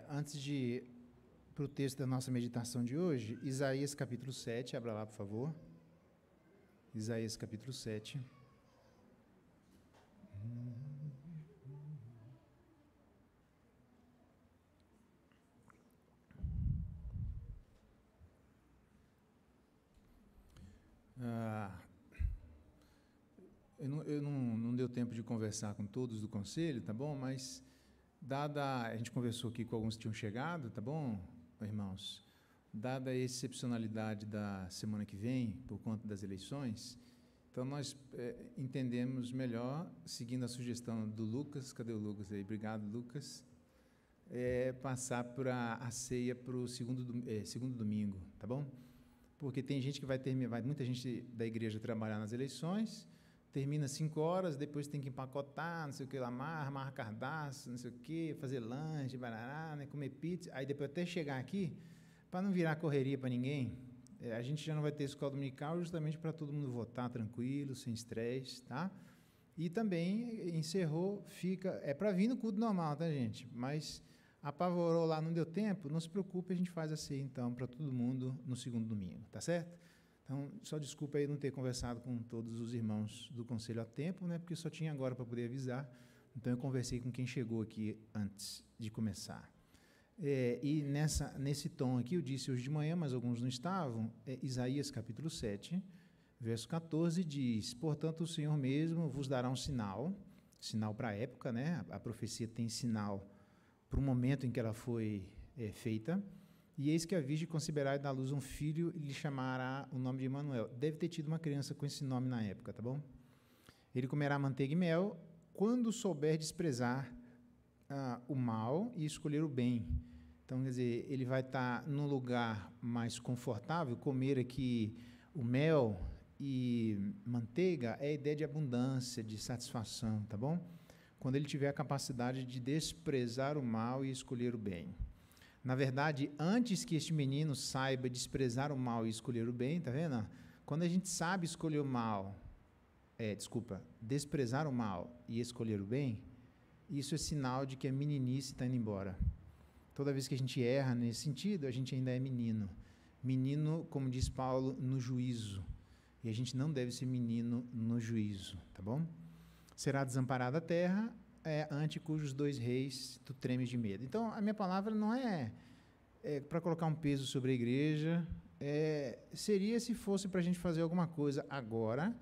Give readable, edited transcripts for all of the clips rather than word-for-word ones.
Antes de ir para o texto da nossa meditação de hoje, Isaías capítulo 7, abra lá, por favor. Isaías capítulo 7. Não deu tempo de conversar com todos do conselho, tá bom? Mas, a gente conversou aqui com alguns que tinham chegado, tá bom, irmãos? Dada a excepcionalidade da semana que vem, por conta das eleições, então nós entendemos melhor, seguindo a sugestão do Lucas, cadê o Lucas aí? Obrigado, Lucas, passar para a ceia para o segundo domingo, tá bom? Porque tem gente que muita gente da igreja trabalhar nas eleições, termina 5 horas, depois tem que empacotar, não sei o que lá, amarrar cardápio, não sei o que, fazer lanche, barará, né, comer pizza, aí depois até chegar aqui, para não virar correria para ninguém, a gente já não vai ter escola dominical justamente para todo mundo votar tranquilo, sem estresse, tá? E também encerrou, para vir no culto normal, tá, gente? Mas apavorou lá, não deu tempo, não se preocupe, a gente faz a ceia então para todo mundo no segundo domingo, tá certo? Então, só desculpa aí não ter conversado com todos os irmãos do conselho a tempo, né? Porque só tinha agora para poder avisar. Então, eu conversei com quem chegou aqui antes de começar. E nesse tom aqui, eu disse hoje de manhã, mas alguns não estavam, Isaías capítulo 7, verso 14, diz: portanto, o Senhor mesmo vos dará um sinal para a época, né? A profecia tem sinal para o momento em que ela foi feita. E eis que a Virgem conceberá e dar à luz um filho e lhe chamará o nome de Emanuel. Deve ter tido uma criança com esse nome na época, tá bom? Ele comerá manteiga e mel quando souber desprezar o mal e escolher o bem. Então, quer dizer, ele vai estar num lugar mais confortável. Comer aqui o mel e manteiga é a ideia de abundância, de satisfação, tá bom? Quando ele tiver a capacidade de desprezar o mal e escolher o bem. Na verdade, antes que este menino saiba desprezar o mal e escolher o bem, tá vendo? Quando a gente sabe escolher o mal, desprezar o mal e escolher o bem, isso é sinal de que a meninice está indo embora. Toda vez que a gente erra nesse sentido, a gente ainda é menino. Menino, como diz Paulo, no juízo. E a gente não deve ser menino no juízo, tá bom? Será desamparada a terra, ante cujos 2 reis tu tremes de medo. Então, a minha palavra não é para colocar um peso sobre a igreja, seria se fosse para a gente fazer alguma coisa agora,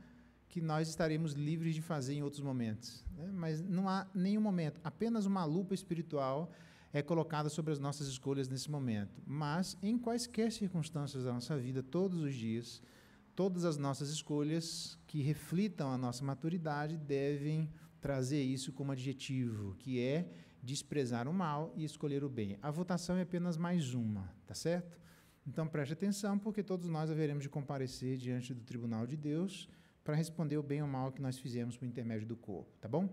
que nós estaremos livres de fazer em outros momentos, né? Mas não há nenhum momento, apenas uma lupa espiritual é colocada sobre as nossas escolhas nesse momento. Mas, em quaisquer circunstâncias da nossa vida, todos os dias, todas as nossas escolhas que reflitam a nossa maturidade devem trazer isso como adjetivo, que é desprezar o mal e escolher o bem. A votação é apenas mais uma, tá certo? Então preste atenção, porque todos nós haveremos de comparecer diante do tribunal de Deus para responder o bem ou mal que nós fizemos por intermédio do corpo, tá bom?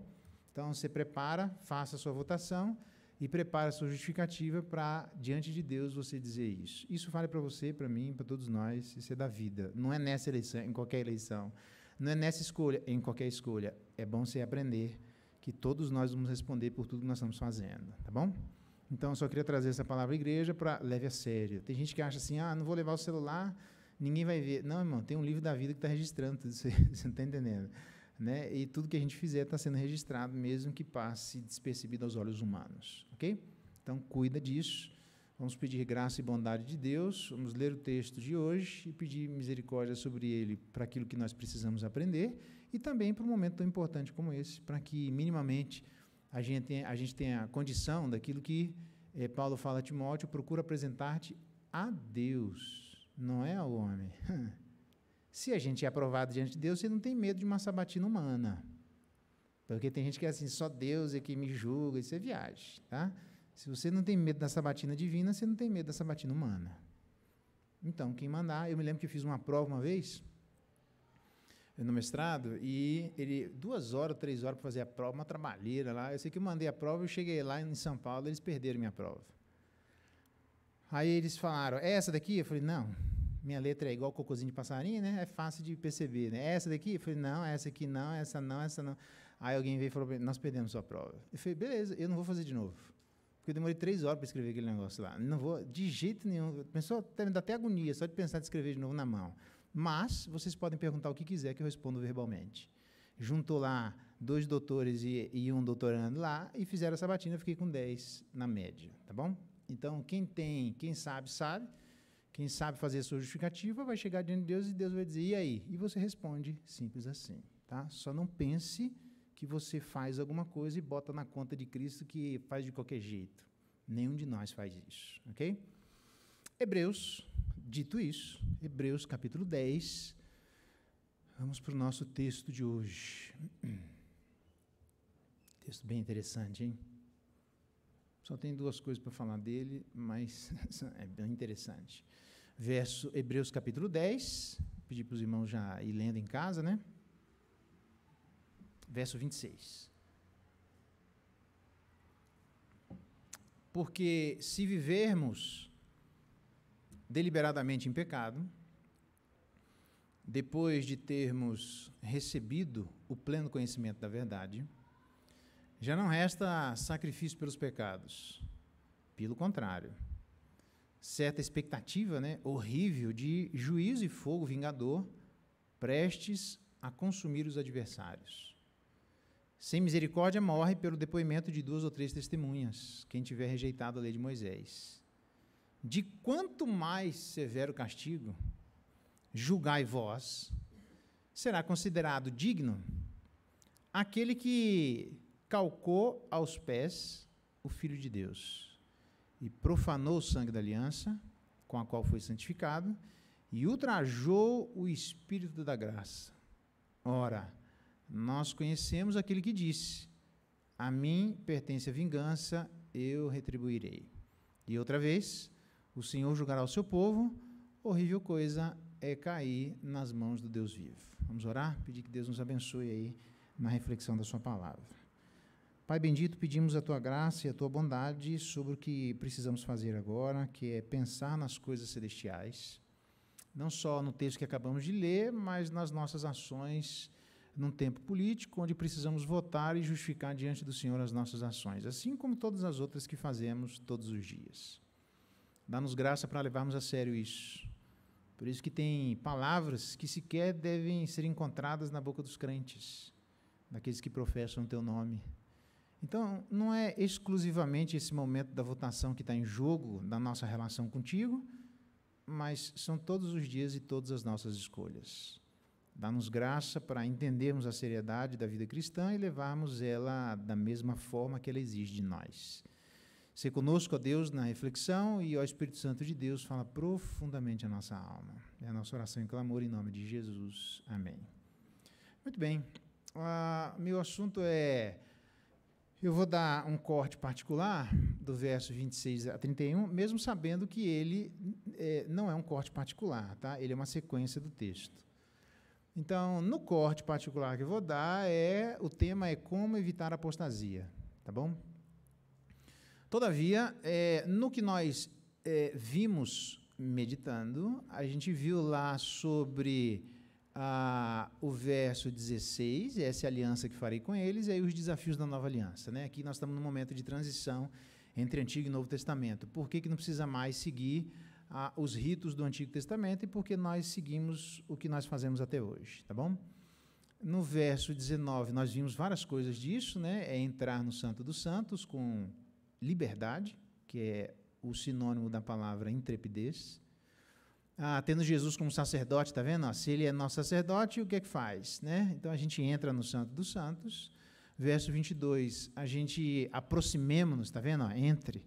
Então você prepara, faça a sua votação e prepara a sua justificativa para, diante de Deus, você dizer isso. Isso vale para você, para mim, para todos nós, isso é da vida. Não é nessa eleição, em qualquer eleição. Não é nessa escolha, em qualquer escolha. É bom você aprender que todos nós vamos responder por tudo que nós estamos fazendo, tá bom? Então, eu só queria trazer essa palavra à igreja para leve a sério. Tem gente que acha assim, não vou levar o celular, ninguém vai ver. Não, irmão, tem um livro da vida que está registrando tudo isso aí, você não está entendendo, né? E tudo que a gente fizer está sendo registrado, mesmo que passe despercebido aos olhos humanos, ok? Então, cuida disso. Vamos pedir graça e bondade de Deus, vamos ler o texto de hoje e pedir misericórdia sobre ele para aquilo que nós precisamos aprender e também para um momento tão importante como esse, para que minimamente a gente tenha a condição daquilo que Paulo fala a Timóteo: procura apresentar-te a Deus, não é ao homem. Se a gente é aprovado diante de Deus, você não tem medo de uma sabatina humana, porque tem gente que é assim, só Deus é que me julga, isso é viagem, tá? Se você não tem medo da sabatina divina, você não tem medo da sabatina humana. Então, quem mandar... Eu me lembro que eu fiz uma prova uma vez, no mestrado, e 2 horas, 3 horas para fazer a prova, uma trabalheira lá. Eu sei que eu mandei a prova, eu cheguei lá em São Paulo, eles perderam minha prova. Aí eles falaram, é essa daqui? Eu falei, não, minha letra é igual cocôzinho de passarinho, né? É fácil de perceber, né? É essa daqui? Eu falei, não, essa aqui não, essa não, essa não. Aí alguém veio e falou, nós perdemos sua prova. Eu falei, beleza, eu não vou fazer de novo. Porque eu demorei 3 horas para escrever aquele negócio lá. Não vou, de jeito nenhum. Pensou, me dá até agonia só de pensar de escrever de novo na mão. Mas vocês podem perguntar o que quiser que eu respondo verbalmente. Juntou lá 2 doutores e um doutorando lá e fizeram a sabatina, eu fiquei com 10 na média, tá bom? Então, quem sabe, sabe. Quem sabe fazer a sua justificativa vai chegar diante de Deus e Deus vai dizer, e aí? E você responde simples assim, tá? Só não pense que você faz alguma coisa e bota na conta de Cristo que faz de qualquer jeito. Nenhum de nós faz isso, ok? Hebreus, dito isso, Hebreus capítulo 10, vamos para o nosso texto de hoje. Texto bem interessante, hein? Só tem 2 coisas para falar dele, mas é bem interessante. Hebreus capítulo 10, pedir para os irmãos já ir lendo em casa, né? Verso 26. Porque se vivermos deliberadamente em pecado, depois de termos recebido o pleno conhecimento da verdade, já não resta sacrifício pelos pecados. Pelo contrário, certa expectativa, né, horrível de juízo e fogo vingador, prestes a consumir os adversários. Sem misericórdia morre pelo depoimento de 2 ou 3 testemunhas, quem tiver rejeitado a lei de Moisés. De quanto mais severo castigo, julgai vós, será considerado digno aquele que calcou aos pés o Filho de Deus e profanou o sangue da aliança, com a qual foi santificado, e ultrajou o Espírito da graça. Ora, nós conhecemos aquele que disse, a mim pertence a vingança, eu retribuirei. E outra vez, o Senhor julgará o seu povo, horrível coisa é cair nas mãos do Deus vivo. Vamos orar? Pedir que Deus nos abençoe aí na reflexão da sua palavra. Pai bendito, pedimos a tua graça e a tua bondade sobre o que precisamos fazer agora, que é pensar nas coisas celestiais, não só no texto que acabamos de ler, mas nas nossas ações num tempo político, onde precisamos votar e justificar diante do Senhor as nossas ações, assim como todas as outras que fazemos todos os dias. Dá-nos graça para levarmos a sério isso. Por isso que tem palavras que sequer devem ser encontradas na boca dos crentes, daqueles que professam o teu nome. Então, não é exclusivamente esse momento da votação que está em jogo da nossa relação contigo, mas são todos os dias e todas as nossas escolhas. Dá-nos graça para entendermos a seriedade da vida cristã e levarmos ela da mesma forma que ela exige de nós. Ser conosco, ó Deus, na reflexão, e ó Espírito Santo de Deus, fala profundamente a nossa alma. É a nossa oração em clamor em nome de Jesus. Amém. Muito bem. Meu assunto é... Eu vou dar um corte particular do verso 26 a 31, mesmo sabendo que ele não é um corte particular, tá? Ele é uma sequência do texto. Então, no corte particular que eu vou dar, o tema é como evitar a apostasia, tá bom? Todavia, no que nós vimos meditando, a gente viu lá sobre o verso 16, essa é a aliança que farei com eles, e aí os desafios da nova aliança, né? Aqui nós estamos num momento de transição entre Antigo e Novo Testamento. Por que não precisa mais seguir os ritos do Antigo Testamento e porque nós seguimos o que nós fazemos até hoje, tá bom? No verso 19, nós vimos várias coisas disso, né? É entrar no Santo dos Santos com liberdade, que é o sinônimo da palavra intrepidez. Tendo Jesus como sacerdote, tá vendo? Se ele é nosso sacerdote, o que é que faz, né? Então, a gente entra no Santo dos Santos. Verso 22, a gente aproximemo-nos, tá vendo? Entre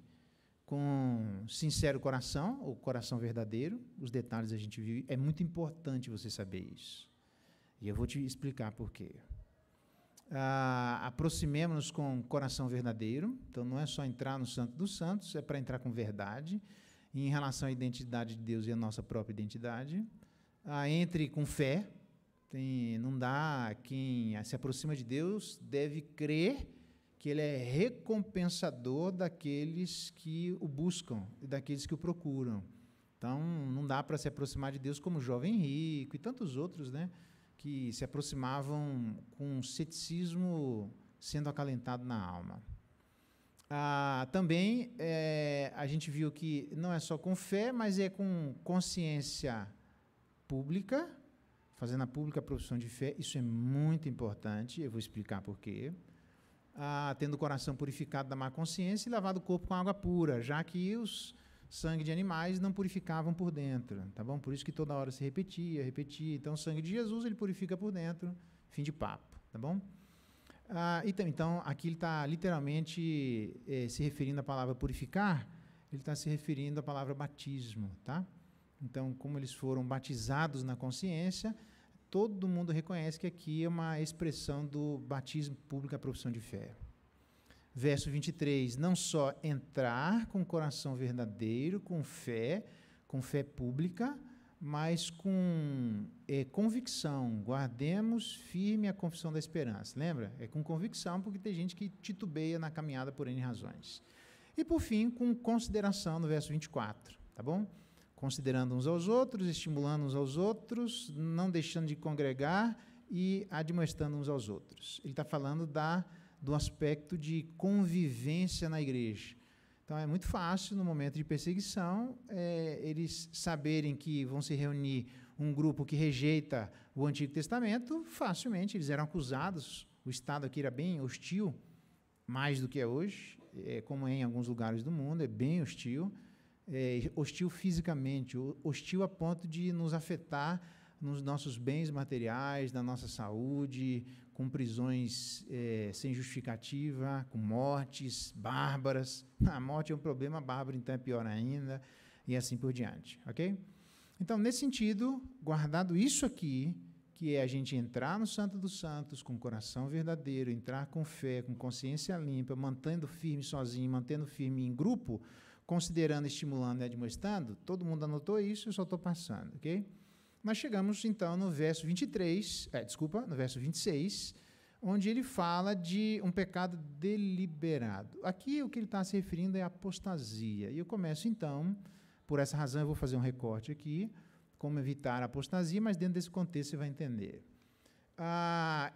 com sincero coração, ou coração verdadeiro, os detalhes a gente viu, é muito importante você saber isso. E eu vou te explicar por quê. Aproximemo-nos com coração verdadeiro, então não é só entrar no Santo dos Santos, é para entrar com verdade, em relação à identidade de Deus e a nossa própria identidade. Entre com fé, não dá, quem se aproxima de Deus deve crer que Ele é recompensador daqueles que o buscam e daqueles que o procuram. Então, não dá para se aproximar de Deus como o jovem rico e tantos outros, né, que se aproximavam com ceticismo sendo acalentado na alma. Também a gente viu que não é só com fé, mas é com consciência pública, fazendo a pública a profissão de fé. Isso é muito importante, eu vou explicar por quê. Tendo o coração purificado da má consciência e lavado o corpo com água pura, já que os sangue de animais não purificavam por dentro, tá bom? Por isso que toda hora se repetia. Então, o sangue de Jesus, ele purifica por dentro, fim de papo, tá bom? Então, aqui ele está literalmente se referindo à palavra purificar, ele está se referindo à palavra batismo, tá? Então, como eles foram batizados na consciência, todo mundo reconhece que aqui é uma expressão do batismo público à profissão de fé. Verso 23, não só entrar com coração verdadeiro, com fé pública, mas com convicção. Guardemos firme a confissão da esperança. Lembra? É com convicção, porque tem gente que titubeia na caminhada por N razões. E, por fim, com consideração, no verso 24, tá bom? Considerando uns aos outros, estimulando uns aos outros, não deixando de congregar e admoestando uns aos outros. Ele está falando do aspecto de convivência na igreja. Então, é muito fácil, no momento de perseguição, eles saberem que vão se reunir um grupo que rejeita o Antigo Testamento, facilmente eles eram acusados, o Estado aqui era bem hostil, mais do que é hoje, como é em alguns lugares do mundo, é bem hostil, hostil fisicamente, hostil a ponto de nos afetar nos nossos bens materiais, na nossa saúde, com prisões sem justificativa, com mortes bárbaras. A morte é um problema bárbaro, então é pior ainda, e assim por diante, ok? Então, nesse sentido, guardado isso aqui, que é a gente entrar no Santo dos Santos com coração verdadeiro, entrar com fé, com consciência limpa, mantendo firme sozinho, mantendo firme em grupo, considerando, estimulando e admoestando, todo mundo anotou isso, eu só estou passando, ok? Nós chegamos, então, no verso 26, onde ele fala de um pecado deliberado. Aqui, o que ele está se referindo é apostasia. E eu começo, então, por essa razão, eu vou fazer um recorte aqui, como evitar a apostasia, mas dentro desse contexto você vai entender.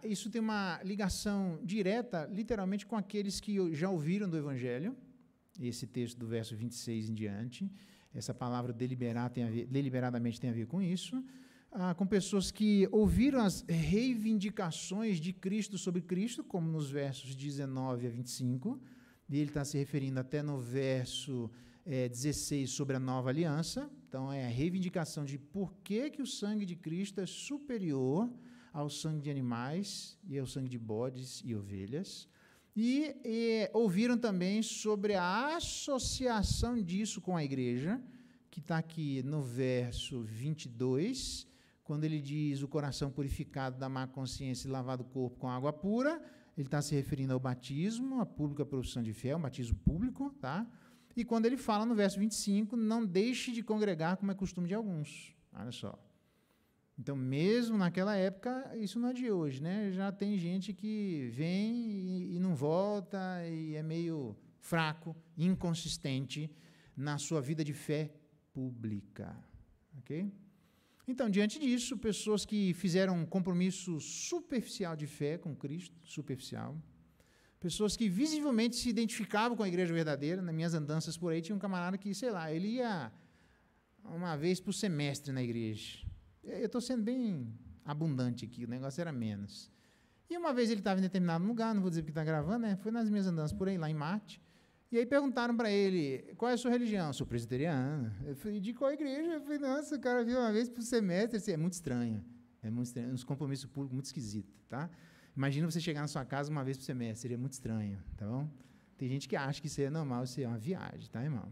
Isso tem uma ligação direta, literalmente, com aqueles que já ouviram do Evangelho, esse texto do verso 26 em diante. Essa palavra deliberadamente tem a ver com isso. Com pessoas que ouviram as reivindicações de Cristo sobre Cristo, como nos versos 19 a 25, e ele está se referindo até no verso 16 sobre a nova aliança. Então, é a reivindicação de por que o sangue de Cristo é superior ao sangue de animais e ao sangue de bodes e ovelhas. E ouviram também sobre a associação disso com a igreja, que está aqui no verso 22, quando ele diz o coração purificado da má consciência e lavado o corpo com água pura, ele está se referindo ao batismo, a pública profissão de fé, um batismo público, tá? E quando ele fala no verso 25, não deixe de congregar como é costume de alguns. Olha só. Então, mesmo naquela época, isso não é de hoje, né? Já tem gente que vem e não volta, e é meio fraco, inconsistente na sua vida de fé pública, ok? Então, diante disso, pessoas que fizeram um compromisso superficial de fé com Cristo, superficial, pessoas que visivelmente se identificavam com a igreja verdadeira. Nas minhas andanças por aí, tinha um camarada que, sei lá, ele ia uma vez por semestre na igreja. Eu estou sendo bem abundante aqui, o negócio era menos. E uma vez ele estava em determinado lugar, não vou dizer porque está gravando, né? Foi nas minhas andanças por aí, lá em Marte. E aí perguntaram para ele, qual é a sua religião? Sou presbiteriano. Eu falei, de qual igreja? Eu falei, nossa, o cara viu uma vez por semestre. Assim, é muito estranho. É muito estranho. Uns compromissos públicos muito esquisitos, tá? Imagina você chegar na sua casa uma vez por semestre. Seria muito estranho, tá bom? Tem gente que acha que isso é normal, isso é uma viagem, tá, irmão?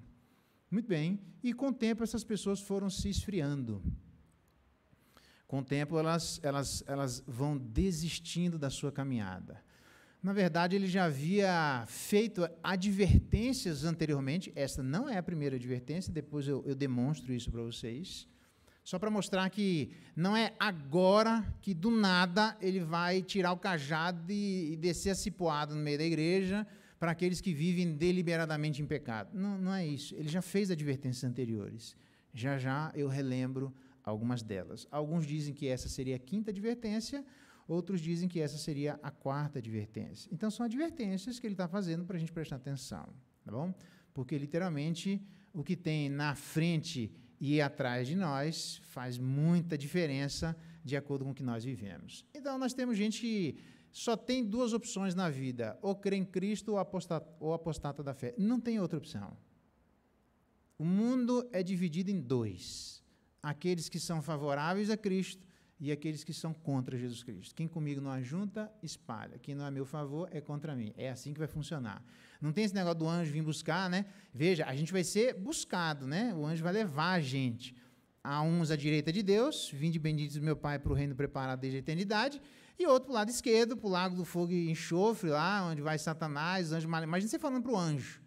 Muito bem. E com o tempo essas pessoas foram se esfriando. Com o tempo elas vão desistindo da sua caminhada. Na verdade, ele já havia feito advertências anteriormente. Esta não é a primeira advertência, depois eu demonstro isso para vocês. Só para mostrar que não é agora que, do nada, ele vai tirar o cajado e descer a cipoada no meio da igreja para aqueles que vivem deliberadamente em pecado. Não, não é isso. Ele já fez advertências anteriores. Já eu relembro algumas delas. Alguns dizem que essa seria a quinta advertência, Outros dizem que essa seria a quarta advertência. Então, são advertências que ele está fazendo para a gente prestar atenção, tá bom? Porque, literalmente, o que tem na frente e atrás de nós faz muita diferença de acordo com o que nós vivemos. Então, nós temos gente que só tem duas opções na vida, ou crê em Cristo ou apostata da fé. Não tem outra opção. O mundo é dividido em dois. Aqueles que são favoráveis a Cristo e aqueles que são contra Jesus Cristo. Quem comigo não ajunta, espalha. Quem não é a meu favor, é contra mim. É assim que vai funcionar. Não tem esse negócio do anjo vir buscar, né? Veja, a gente vai ser buscado, né? O anjo vai levar a gente. Há uns à direita de Deus, vinde benditos do meu Pai para o reino preparado desde a eternidade, e outro para o lado esquerdo, para o lago do fogo e enxofre, lá onde vai Satanás, anjo maligno. Imagina você falando para o anjo.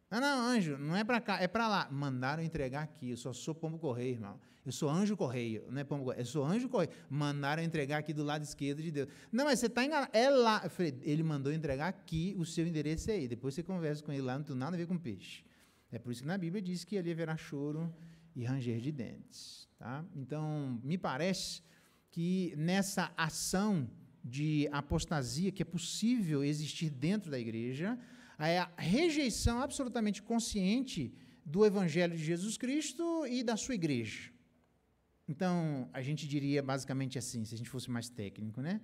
Não, anjo, não é para cá, é para lá. Mandaram entregar aqui, eu só sou pombo correio, irmão. Eu sou anjo correio, não é pombo correio, eu sou anjo correio. Mandaram entregar aqui do lado esquerdo de Deus. Não, mas você está enganado, é lá. Eu falei, ele mandou entregar aqui, o seu endereço é aí. Depois você conversa com ele lá, não tem nada a ver com peixe. É por isso que na Bíblia diz que ali haverá choro e ranger de dentes. Tá? Então, me parece que nessa ação de apostasia que é possível existir dentro da igreja, é a rejeição absolutamente consciente do Evangelho de Jesus Cristo e da sua igreja. Então, a gente diria basicamente assim, se a gente fosse mais técnico, né?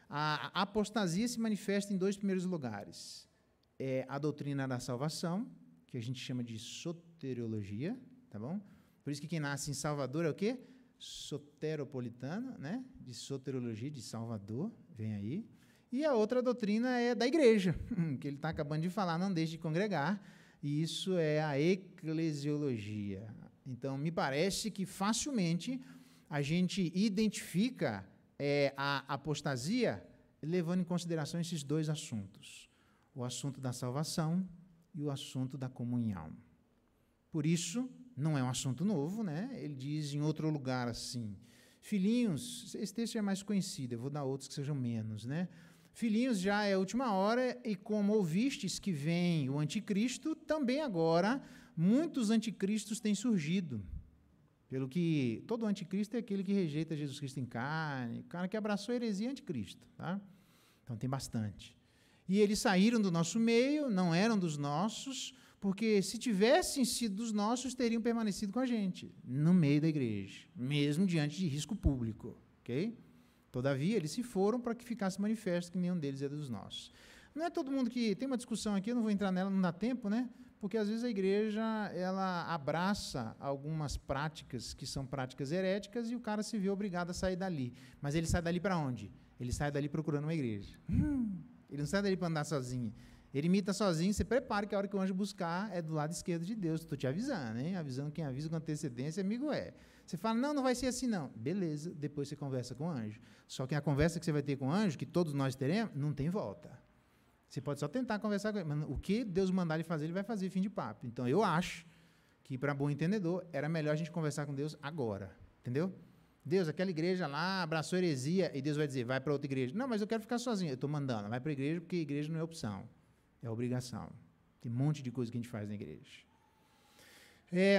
A apostasia se manifesta em dois primeiros lugares. É a doutrina da salvação, que a gente chama de soteriologia, tá bom? Por isso que quem nasce em Salvador é o quê? Soteropolitano, né? De soteriologia, de Salvador, vem aí. E a outra doutrina é da igreja, que ele está acabando de falar, não deixe de congregar, e isso é a eclesiologia. Então, me parece que facilmente a gente identifica a apostasia levando em consideração esses dois assuntos, o assunto da salvação e o assunto da comunhão. Por isso, não é um assunto novo, né? Ele diz em outro lugar assim, filhinhos, esse texto é mais conhecido, eu vou dar outros que sejam menos, né? Filhinhos, já é a última hora, e como ouvistes que vem o anticristo, também agora muitos anticristos têm surgido. Pelo que todo anticristo é aquele que rejeita Jesus Cristo em carne, o cara que abraçou a heresia anticristo. Tá? Então tem bastante. E eles saíram do nosso meio, não eram dos nossos, porque se tivessem sido dos nossos, teriam permanecido com a gente, no meio da igreja, mesmo diante de risco público. Ok? Todavia, eles se foram para que ficasse manifesto que nenhum deles é dos nossos. Não é todo mundo que... Tem uma discussão aqui, eu não vou entrar nela, não dá tempo, né? Porque, às vezes, a igreja ela abraça algumas práticas que são práticas heréticas e o cara se vê obrigado a sair dali. Mas ele sai dali para onde? Ele sai dali procurando uma igreja. Ele não sai dali para andar sozinho. Ele imita sozinho, você prepara que a hora que o anjo buscar é do lado esquerdo de Deus. Estou te avisando, hein? Avisando quem avisa com antecedência, amigo é. Você fala, não vai ser assim, não. Beleza, depois você conversa com o anjo. Só que a conversa que você vai ter com o anjo, que todos nós teremos, não tem volta. Você pode só tentar conversar com ele, mas o que Deus mandar ele fazer, ele vai fazer, fim de papo. Então, eu acho que, para bom entendedor, era melhor a gente conversar com Deus agora. Entendeu? Deus, aquela igreja lá abraçou heresia, e Deus vai dizer, vai para outra igreja. Não, mas eu quero ficar sozinho. Eu estou mandando, vai para a igreja, porque a igreja não é opção, é obrigação. Tem um monte de coisa que a gente faz na igreja.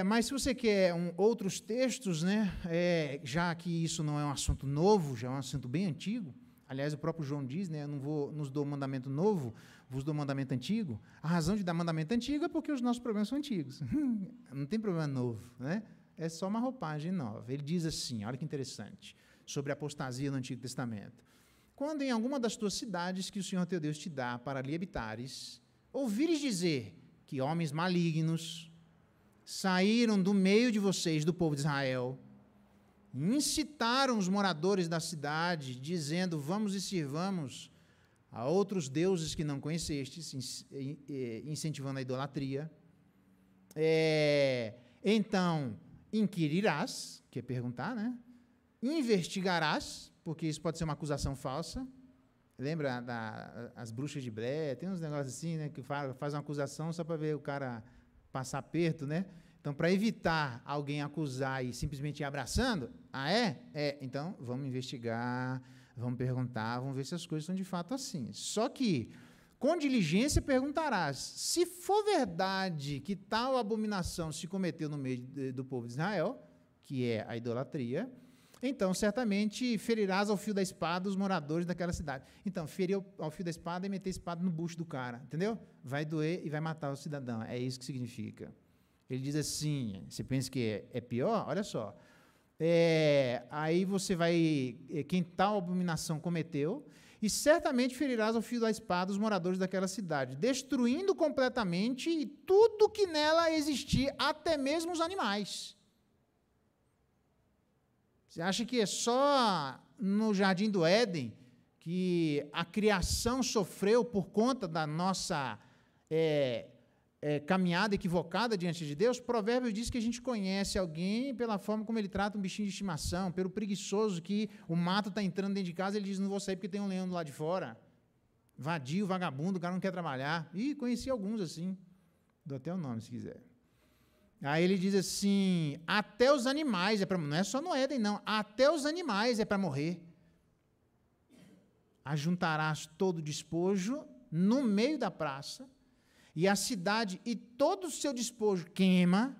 Mas se você quer outros textos, né, já que isso não é um assunto novo, já é um assunto bem antigo, aliás, o próprio João diz, né, eu não nos dou mandamento novo, vos dou mandamento antigo. A razão de dar mandamento antigo é porque os nossos problemas são antigos. Não tem problema novo, né? É só uma roupagem nova. Ele diz assim, olha que interessante, sobre a apostasia no Antigo Testamento. Quando em alguma das tuas cidades que o Senhor teu Deus te dá para ali habitares, ouvires dizer que homens malignos saíram do meio de vocês, do povo de Israel, incitaram os moradores da cidade, dizendo, vamos e sirvamos a outros deuses que não conhecestes, incentivando a idolatria. Então, inquirirás, que é perguntar, né? Investigarás, porque isso pode ser uma acusação falsa. Lembra as bruxas de Blair? Tem uns negócios assim, né, que faz uma acusação só para ver o cara passar perto, né? Então, para evitar alguém acusar e simplesmente ir abraçando, então vamos investigar, vamos perguntar, vamos ver se as coisas são de fato assim. Só que, com diligência perguntarás, se for verdade que tal abominação se cometeu no meio do povo de Israel, que é a idolatria, então certamente ferirás ao fio da espada os moradores daquela cidade. Então, ferir ao fio da espada é meter a espada no bucho do cara, entendeu? Vai doer e vai matar o cidadão, é isso que significa. Ele diz assim, você pensa que é pior? Olha só, aí você vai, quem tal abominação cometeu, e certamente ferirás ao fio da espada os moradores daquela cidade, destruindo completamente tudo que nela existir, até mesmo os animais. Você acha que é só no Jardim do Éden que a criação sofreu por conta da nossa caminhada equivocada diante de Deus? Provérbios diz que a gente conhece alguém pela forma como ele trata um bichinho de estimação, pelo preguiçoso que o mato está entrando dentro de casa, ele diz, não vou sair porque tem um leão do lado de fora. Vadio, vagabundo, o cara não quer trabalhar. E conheci alguns assim, dou até o nome se quiser. Aí ele diz assim, até os animais, não é só no Éden não, até os animais é para morrer. Ajuntarás todo o despojo no meio da praça, e a cidade e todo o seu despojo queima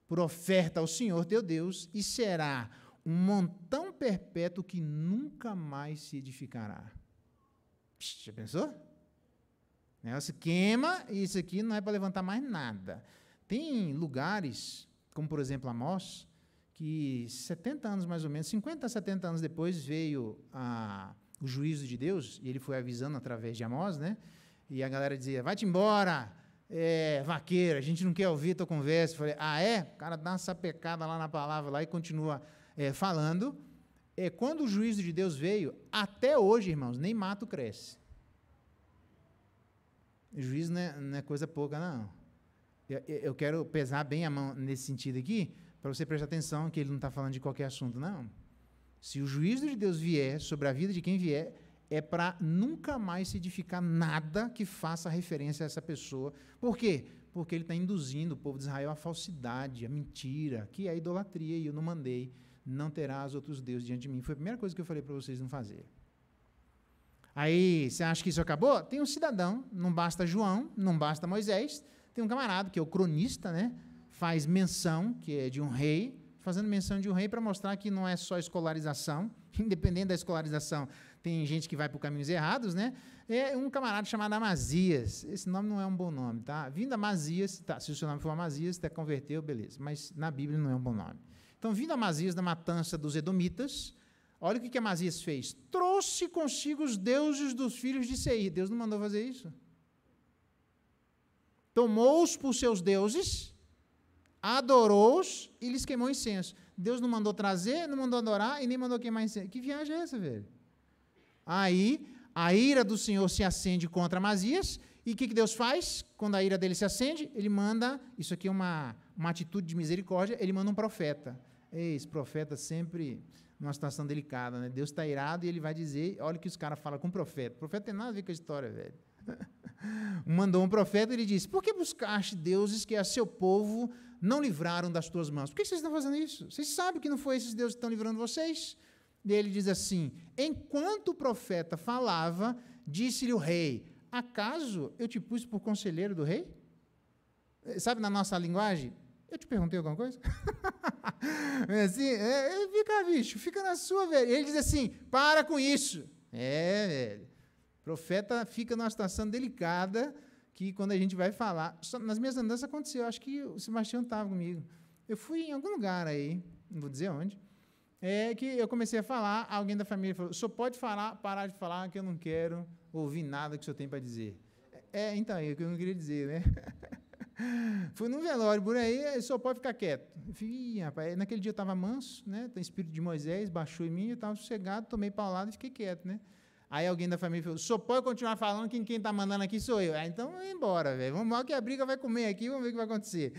por oferta ao Senhor teu Deus, e será um montão perpétuo que nunca mais se edificará. Já pensou? O negócio queima, e isso aqui não é para levantar mais nada. Tem lugares, como por exemplo Amós, que 70 anos mais ou menos, 50 a 70 anos depois veio o juízo de Deus, e ele foi avisando através de Amós, né? E a galera dizia, vai-te embora, vaqueiro, a gente não quer ouvir tua conversa. Eu falei, o cara dá uma sapecada lá na palavra lá e continua falando. Quando o juízo de Deus veio, até hoje, irmãos, nem mato cresce. O juízo não é coisa pouca, não. Eu quero pesar bem a mão nesse sentido aqui, para você prestar atenção que ele não está falando de qualquer assunto, não. Se o juízo de Deus vier sobre a vida de quem vier, é para nunca mais se edificar nada que faça referência a essa pessoa. Por quê? Porque ele está induzindo o povo de Israel à falsidade, à mentira, que é a idolatria, e eu não mandei, não terás outros deuses diante de mim. Foi a primeira coisa que eu falei para vocês não fazer. Aí, você acha que isso acabou? Tem um cidadão, não basta João, não basta Moisés, tem um camarada, que é o cronista, né? Faz menção, que é de um rei, fazendo menção de um rei para mostrar que não é só escolarização, independente da escolarização, tem gente que vai por caminhos errados, né? É um camarada chamado Amazias, esse nome não é um bom nome, tá? Vindo Amazias, tá, se o seu nome for Amazias, você converteu, beleza, mas na Bíblia não é um bom nome. Então, vindo Amazias da matança dos Edomitas, olha o que Amazias fez, trouxe consigo os deuses dos filhos de Seir. Deus não mandou fazer isso. Tomou-os por seus deuses, adorou-os e lhes queimou incenso. Deus não mandou trazer, não mandou adorar e nem mandou queimar incenso. Que viagem é essa, velho? Aí, a ira do Senhor se acende contra Amazias, e o que Deus faz? Quando a ira dele se acende, ele manda, isso aqui é uma atitude de misericórdia, ele manda um profeta. Esse profeta sempre numa situação delicada, né? Deus está irado e ele vai dizer, olha o que os caras falam com o profeta. O profeta tem nada a ver com a história, velho. Mandou um profeta e ele disse, por que buscaste deuses que a seu povo não livraram das tuas mãos? Por que vocês estão fazendo isso? Vocês sabem que não foi esses deuses que estão livrando vocês? E ele diz assim, enquanto o profeta falava, disse-lhe o rei, acaso eu te pus por conselheiro do rei? Sabe na nossa linguagem? Eu te perguntei alguma coisa? Assim, fica, bicho, fica na sua, velho. Ele diz assim, para com isso. Velho. O profeta fica numa situação delicada, que quando a gente vai falar, nas minhas andanças aconteceu, acho que o Sebastião estava comigo. Eu fui em algum lugar aí, não vou dizer onde, que eu comecei a falar, alguém da família falou, o senhor pode parar de falar que eu não quero ouvir nada que o senhor tem para dizer. Então, é o que eu não queria dizer, né? Fui num velório por aí, o senhor pode ficar quieto. Eu falei, rapaz, naquele dia eu estava manso, né? Tem espírito de Moisés, baixou em mim, eu estava sossegado, tomei paulada e fiquei quieto, né? Aí alguém da família falou, o senhor pode continuar falando que quem está mandando aqui sou eu. Então, vamos embora, velho. Vamos lá que a briga vai comer aqui, vamos ver o que vai acontecer.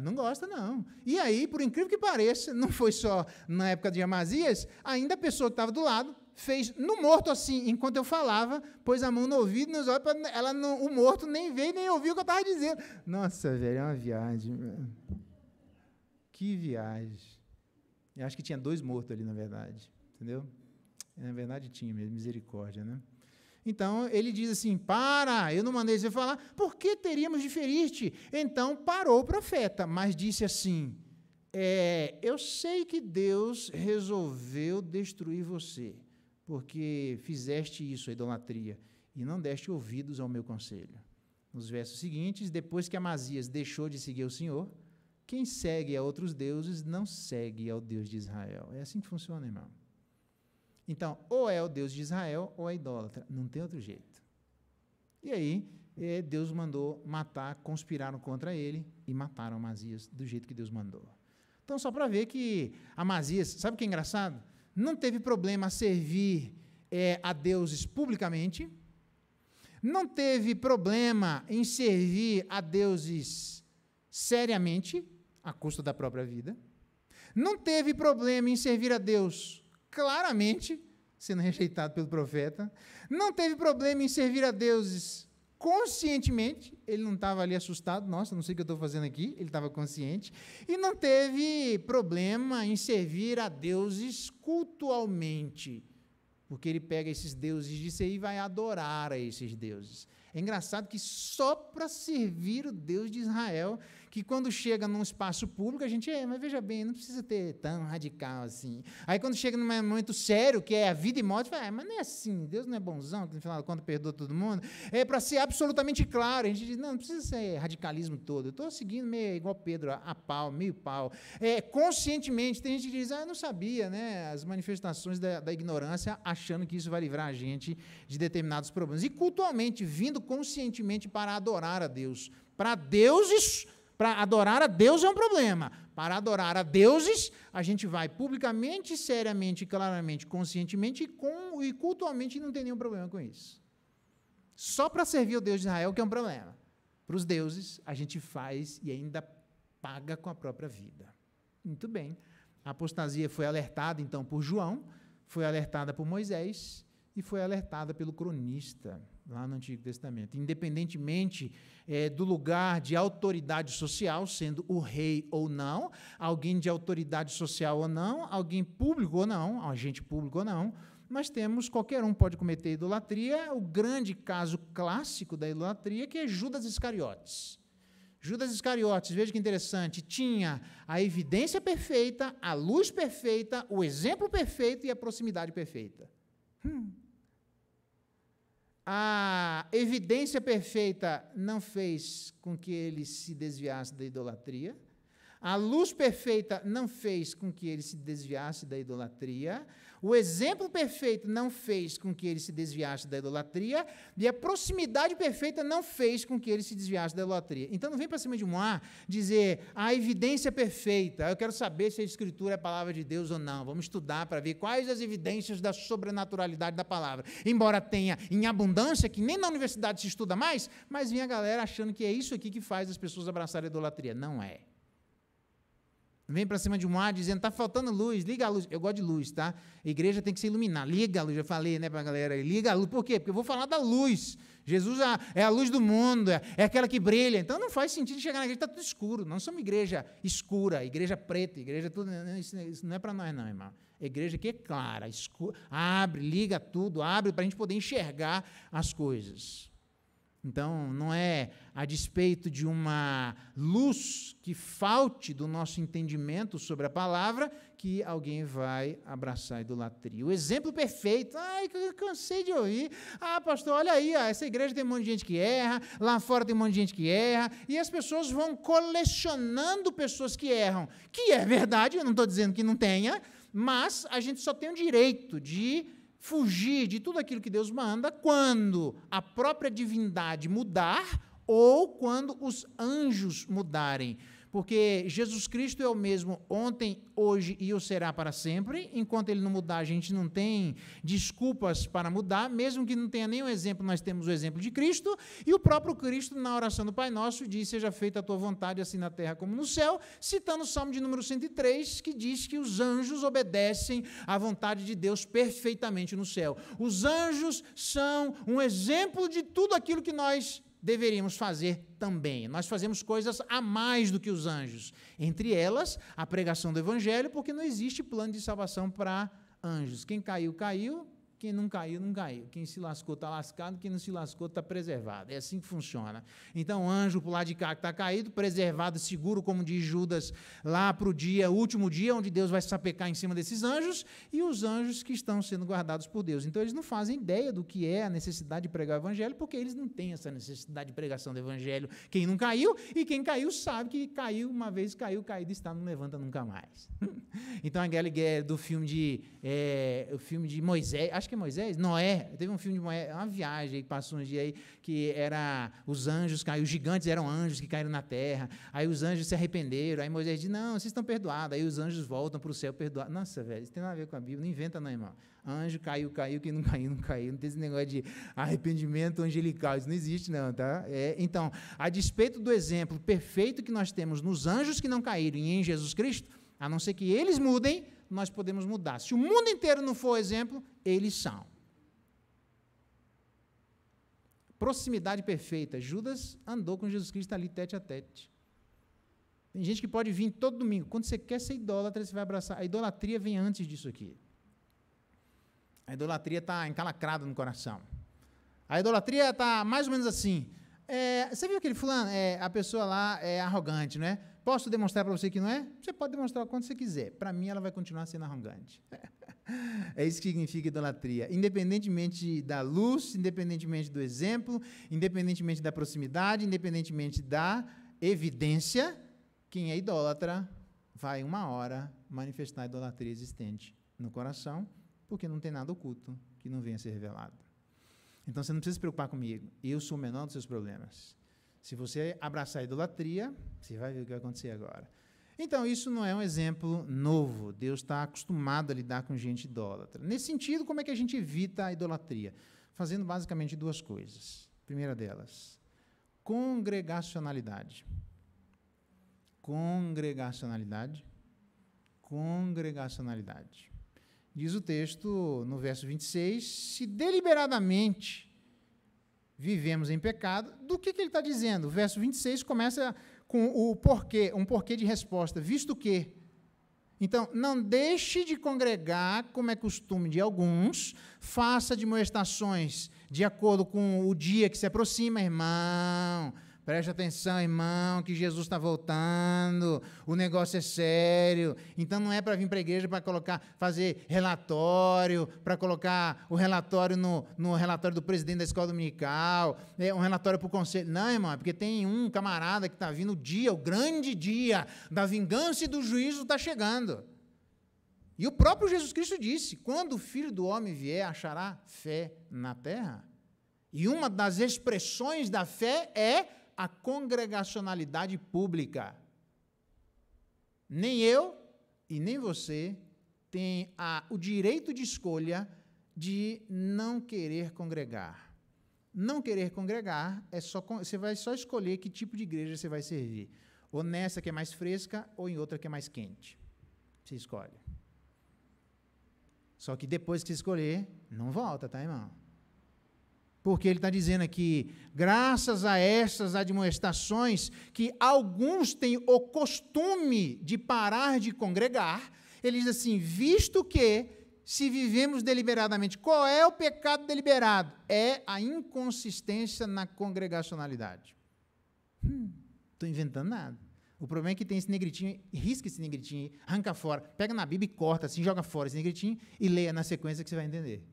Não gosta, não. E aí, por incrível que pareça, não foi só na época de Amazias, ainda a pessoa que estava do lado fez no morto assim, enquanto eu falava, pôs a mão no ouvido, nos olhos, para o morto nem veio, nem ouviu o que eu estava dizendo. Nossa, velho, é uma viagem. Mano. Que viagem. Eu acho que tinha 2 mortos ali, na verdade. Entendeu? Na verdade tinha mesmo, misericórdia, né? Então, ele diz assim, eu não mandei você falar, por que teríamos de ferir-te? Então, parou o profeta, mas disse assim, eu sei que Deus resolveu destruir você, porque fizeste isso, a idolatria, e não deste ouvidos ao meu conselho. Nos versos seguintes, depois que Amazias deixou de seguir o Senhor, quem segue a outros deuses não segue ao Deus de Israel. É assim que funciona, irmão. Então, ou é o Deus de Israel, ou é idólatra. Não tem outro jeito. E aí, Deus mandou matar, conspiraram contra ele e mataram Amazias do jeito que Deus mandou. Então, só para ver que Amazias, sabe o que é engraçado? Não teve problema a servir a deuses publicamente, não teve problema em servir a deuses seriamente, à custa da própria vida, não teve problema em servir a Deus claramente, sendo rejeitado pelo profeta, não teve problema em servir a deuses conscientemente, ele não estava ali assustado, nossa, não sei o que eu estou fazendo aqui, ele estava consciente, e não teve problema em servir a deuses cultualmente, porque ele pega esses deuses disso aí e vai adorar a esses deuses. É engraçado que só para servir o Deus de Israel, que quando chega num espaço público, a gente, mas veja bem, não precisa ter tão radical assim. Aí quando chega num momento sério, que é a vida e morte, fala, mas não é assim, Deus não é bonzão, que no final da conta perdoa todo mundo. É para ser absolutamente claro, a gente diz, não precisa ser radicalismo todo, eu estou seguindo meio igual Pedro, a pau, meio pau. Conscientemente, tem gente que diz, eu não sabia, né, as manifestações da ignorância, achando que isso vai livrar a gente de determinados problemas. E cultualmente, vindo conscientemente para adorar a Deus. Para adorar a Deus é um problema. Para adorar a deuses, a gente vai publicamente, seriamente, claramente, conscientemente e cultualmente não tem nenhum problema com isso. Só para servir o Deus de Israel que é um problema. Para os deuses, a gente faz e ainda paga com a própria vida. Muito bem. A apostasia foi alertada, então, por João, foi alertada por Moisés e foi alertada pelo cronista, lá no Antigo Testamento. Independentemente do lugar de autoridade social, sendo o rei ou não, alguém de autoridade social ou não, alguém público ou não, agente público ou não, nós temos, qualquer um pode cometer idolatria, o grande caso clássico da idolatria, que é Judas Iscariotes. Judas Iscariotes, veja que interessante, tinha a evidência perfeita, a luz perfeita, o exemplo perfeito e a proximidade perfeita. A evidência perfeita não fez com que ele se desviasse da idolatria. A luz perfeita não fez com que ele se desviasse da idolatria. O exemplo perfeito não fez com que ele se desviasse da idolatria. E a proximidade perfeita não fez com que ele se desviasse da idolatria. Então, não vem para cima de Moá dizer a evidência perfeita. Eu quero saber se a Escritura é a palavra de Deus ou não. Vamos estudar para ver quais as evidências da sobrenaturalidade da palavra. Embora tenha em abundância, que nem na universidade se estuda mais, mas vem a galera achando que é isso aqui que faz as pessoas abraçarem a idolatria. Não é. Vem para cima de um ar dizendo, está faltando luz, liga a luz. Eu gosto de luz, tá? A igreja tem que se iluminar. Liga a luz, já falei, né, para a galera aí. Liga a luz. Por quê? Porque eu vou falar da luz. Jesus é a luz do mundo, é aquela que brilha. Então não faz sentido chegar na igreja, está tudo escuro. Nós somos igreja escura, igreja preta, igreja tudo. Isso não é para nós, não, irmão. É igreja que é clara, escura, abre, liga tudo, abre para a gente poder enxergar as coisas. Então, não é a despeito de uma luz que falte do nosso entendimento sobre a palavra que alguém vai abraçar a idolatria. O exemplo perfeito, que eu cansei de ouvir. Pastor, olha aí, essa igreja tem um monte de gente que erra, lá fora tem um monte de gente que erra, e as pessoas vão colecionando pessoas que erram, que é verdade, eu não estou dizendo que não tenha, mas a gente só tem o direito de fugir de tudo aquilo que Deus manda quando a própria divindade mudar ou quando os anjos mudarem. Porque Jesus Cristo é o mesmo ontem, hoje e o será para sempre. Enquanto ele não mudar, a gente não tem desculpas para mudar. Mesmo que não tenha nenhum exemplo, nós temos o exemplo de Cristo. E o próprio Cristo, na oração do Pai Nosso, diz, seja feita a tua vontade, assim na terra como no céu, citando o Salmo de número 103, que diz que os anjos obedecem à vontade de Deus perfeitamente no céu. Os anjos são um exemplo de tudo aquilo que nós deveríamos fazer também. Nós fazemos coisas a mais do que os anjos. Entre elas, a pregação do Evangelho, porque não existe plano de salvação para anjos. Quem caiu, caiu, Quem não caiu, não caiu. Quem se lascou está lascado, quem não se lascou está preservado. É assim que funciona. Então, anjo para o lado de cá que está caído, preservado, seguro, como diz Judas, lá para o dia, o último dia, onde Deus vai sapecar em cima desses anjos, e os anjos que estão sendo guardados por Deus. Então, eles não fazem ideia do que é a necessidade de pregar o evangelho, porque eles não têm essa necessidade de pregação do evangelho. Quem não caiu, e quem caiu sabe que caiu, uma vez caiu, caído está, não levanta nunca mais. Então, a Gallagher, do filme de Moisés, acho que é Moisés? Noé, teve um filme de Noé, uma viagem que passou um dia aí, que era os anjos caíram, os gigantes eram anjos que caíram na terra, aí os anjos se arrependeram, aí Moisés disse, não, vocês estão perdoados, aí os anjos voltam para o céu perdoados. Nossa, velho, isso tem nada a ver com a Bíblia, não inventa não, irmão. Anjo caiu, quem não caiu, não caiu, não tem esse negócio de arrependimento angelical, isso não existe não, tá? Então, a despeito do exemplo perfeito que nós temos nos anjos que não caíram e em Jesus Cristo, a não ser que eles mudem, nós podemos mudar. Se o mundo inteiro não for exemplo, eles são. Proximidade perfeita. Judas andou com Jesus Cristo ali, tete a tete. Tem gente que pode vir todo domingo. Quando você quer ser idólatra, você vai abraçar. A idolatria vem antes disso aqui. A idolatria está encalacrada no coração. A idolatria está mais ou menos assim. Você viu aquele fulano? A pessoa lá é arrogante, não é? Posso demonstrar para você que não é? Você pode demonstrar o quanto você quiser. Para mim, ela vai continuar sendo arrogante. É isso que significa idolatria. Independentemente da luz, independentemente do exemplo, independentemente da proximidade, independentemente da evidência, quem é idólatra vai, uma hora, manifestar a idolatria existente no coração, porque não tem nada oculto que não venha a ser revelado. Então, você não precisa se preocupar comigo. Eu sou o menor dos seus problemas. Se você abraçar a idolatria, você vai ver o que vai acontecer agora. Então, isso não é um exemplo novo. Deus está acostumado a lidar com gente idólatra. Nesse sentido, como é que a gente evita a idolatria? Fazendo basicamente duas coisas. Primeira delas, congregacionalidade. Congregacionalidade. Congregacionalidade. Diz o texto, no verso 26, se deliberadamente vivemos em pecado, do que ele está dizendo? O verso 26 começa com o porquê, um porquê de resposta, visto que. Então, não deixe de congregar, como é costume de alguns, faça admoestações de acordo com o dia que se aproxima, irmão. Preste atenção, irmão, que Jesus está voltando, o negócio é sério. Então, não é para vir para a igreja para fazer relatório, para colocar o relatório no relatório do presidente da escola dominical, um relatório para o conselho. Não, irmão, é porque tem um camarada que está vindo o grande dia da vingança e do juízo está chegando. E o próprio Jesus Cristo disse, quando o Filho do Homem vier, achará fé na terra? E uma das expressões da fé é a congregacionalidade pública. Nem eu e nem você tem o direito de escolha de não querer congregar. Não querer congregar, você vai só escolher que tipo de igreja você vai servir. Ou nessa que é mais fresca, ou em outra que é mais quente. Você escolhe. Só que depois que você escolher, não volta, tá, irmão? Porque ele está dizendo aqui, graças a essas admoestações, que alguns têm o costume de parar de congregar, ele diz assim, visto que, se vivemos deliberadamente, qual é o pecado deliberado? É a inconsistência na congregacionalidade. Estou inventando nada. O problema é que tem esse negritinho, risca esse negritinho, arranca fora, pega na Bíblia e corta, assim, joga fora esse negritinho e leia na sequência que você vai entender.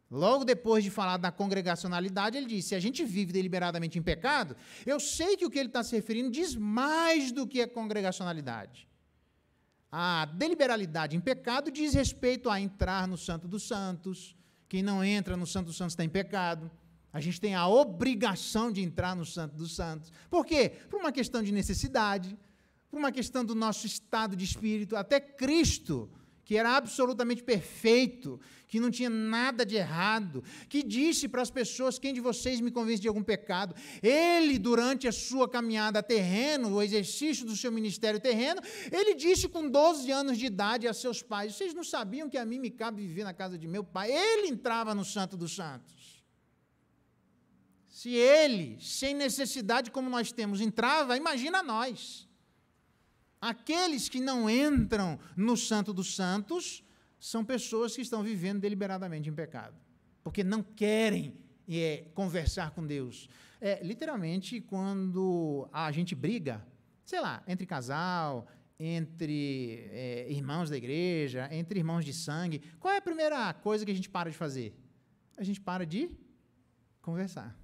Logo depois de falar da congregacionalidade, ele diz, se a gente vive deliberadamente em pecado, eu sei que o que ele está se referindo diz mais do que a congregacionalidade. A deliberalidade em pecado diz respeito a entrar no Santo dos Santos. Quem não entra no Santo dos Santos está em pecado. A gente tem a obrigação de entrar no Santo dos Santos. Por quê? Por uma questão de necessidade, por uma questão do nosso estado de espírito. Até Cristo, que era absolutamente perfeito, que não tinha nada de errado, que disse para as pessoas, quem de vocês me convence de algum pecado? Ele, durante a sua caminhada terreno, o exercício do seu ministério terreno, ele disse com 12 anos de idade a seus pais, vocês não sabiam que a mim me cabe viver na casa de meu pai? Ele entrava no Santo dos Santos. Se ele, sem necessidade como nós temos, entrava, imagina nós. Aqueles que não entram no Santo dos Santos são pessoas que estão vivendo deliberadamente em pecado, porque não querem conversar com Deus. Literalmente, quando a gente briga, sei lá, entre casal, entre irmãos da igreja, entre irmãos de sangue, qual é a primeira coisa que a gente para de fazer? A gente para de conversar.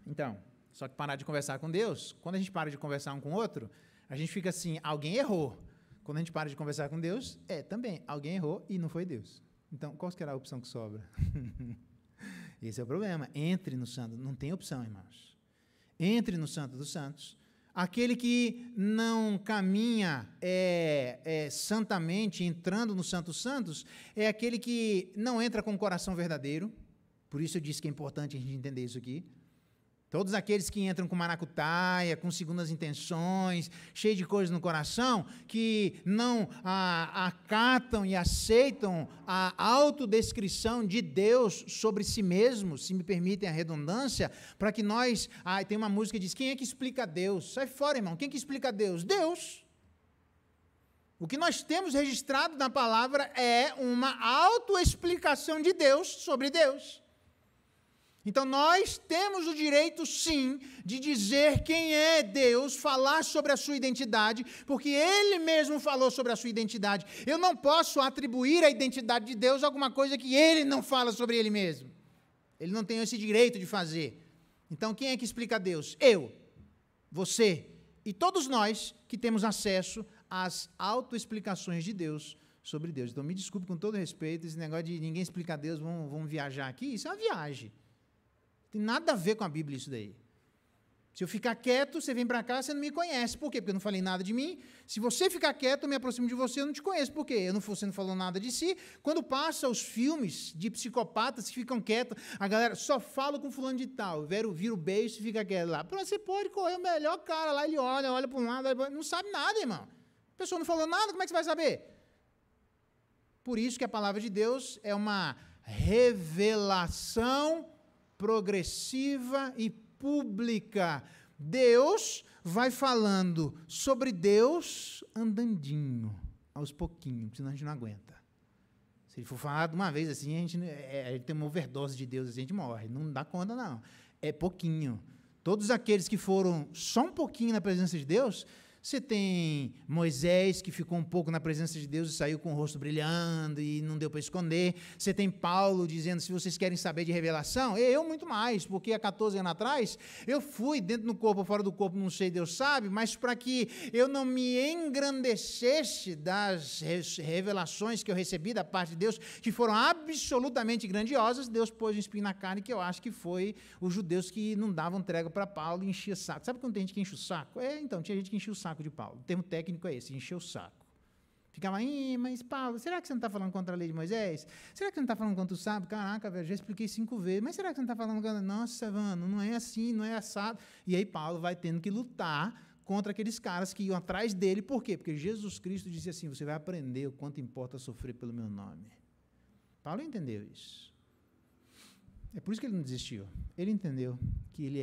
Então, só que parar de conversar com Deus, quando a gente para de conversar um com o outro, a gente fica assim, alguém errou. Quando a gente para de conversar com Deus, também, alguém errou e não foi Deus. Então, qual será a opção que sobra? Esse é o problema. Entre no santo. Não tem opção, irmãos. Entre no santo dos santos. Aquele que não caminha santamente, entrando no santo dos santos, é aquele que não entra com o coração verdadeiro. Por isso eu disse que é importante a gente entender isso aqui. Todos aqueles que entram com maracutaia, com segundas intenções, cheio de coisas no coração, que não acatam e aceitam a autodescrição de Deus sobre si mesmo, se me permitem a redundância, para que nós... tem uma música que diz, quem é que explica Deus? Sai fora, irmão, quem que explica Deus? Deus! O que nós temos registrado na palavra é uma autoexplicação de Deus sobre Deus. Então, nós temos o direito, sim, de dizer quem é Deus, falar sobre a sua identidade, porque Ele mesmo falou sobre a sua identidade. Eu não posso atribuir a identidade de Deus a alguma coisa que Ele não fala sobre Ele mesmo. Ele não tem esse direito de fazer. Então, quem é que explica Deus? Eu, você e todos nós que temos acesso às autoexplicações de Deus sobre Deus. Então, me desculpe com todo respeito, esse negócio de ninguém explicar Deus, vamos viajar aqui, isso é uma viagem. Tem nada a ver com a Bíblia isso daí. Se eu ficar quieto, você vem para cá, você não me conhece. Por quê? Porque eu não falei nada de mim. Se você ficar quieto, eu me aproximo de você, eu não te conheço. Por quê? Você não falou nada de si. Quando passa os filmes de psicopatas que ficam quietos, a galera só fala com fulano de tal, vira o beijo e fica quieto lá. Você pode correr o melhor cara lá, ele olha para um lado, não sabe nada, irmão. A pessoa não falou nada, como é que você vai saber? Por isso que a palavra de Deus é uma revelação progressiva e pública. Deus vai falando sobre Deus andandinho, aos pouquinhos, senão a gente não aguenta. Se ele for falar de uma vez assim, a gente tem uma overdose de Deus, assim, a gente morre. Não dá conta, não. É pouquinho. Todos aqueles que foram só um pouquinho na presença de Deus... Você tem Moisés, que ficou um pouco na presença de Deus e saiu com o rosto brilhando e não deu para esconder. Você tem Paulo dizendo, se vocês querem saber de revelação, eu muito mais, porque há 14 anos atrás, eu fui dentro do corpo ou fora do corpo, não sei, Deus sabe, mas para que eu não me engrandecesse das revelações que eu recebi da parte de Deus, que foram absolutamente grandiosas, Deus pôs um espinho na carne, que eu acho que foi os judeus que não davam trégua para Paulo e enchia o saco. Sabe quando tem gente que enche o saco? Então, tinha gente que enchia o saco de Paulo. O termo técnico é esse, encheu o saco. Ficava, mas Paulo, será que você não está falando contra a lei de Moisés? Será que você não está falando contra o sábio? Caraca, velho, já expliquei 5 vezes. Mas será que você não está falando contra... Nossa, mano, não é assim, não é assado. E aí Paulo vai tendo que lutar contra aqueles caras que iam atrás dele. Por quê? Porque Jesus Cristo disse assim, você vai aprender o quanto importa sofrer pelo meu nome. Paulo entendeu isso. É por isso que ele não desistiu. Ele entendeu que ele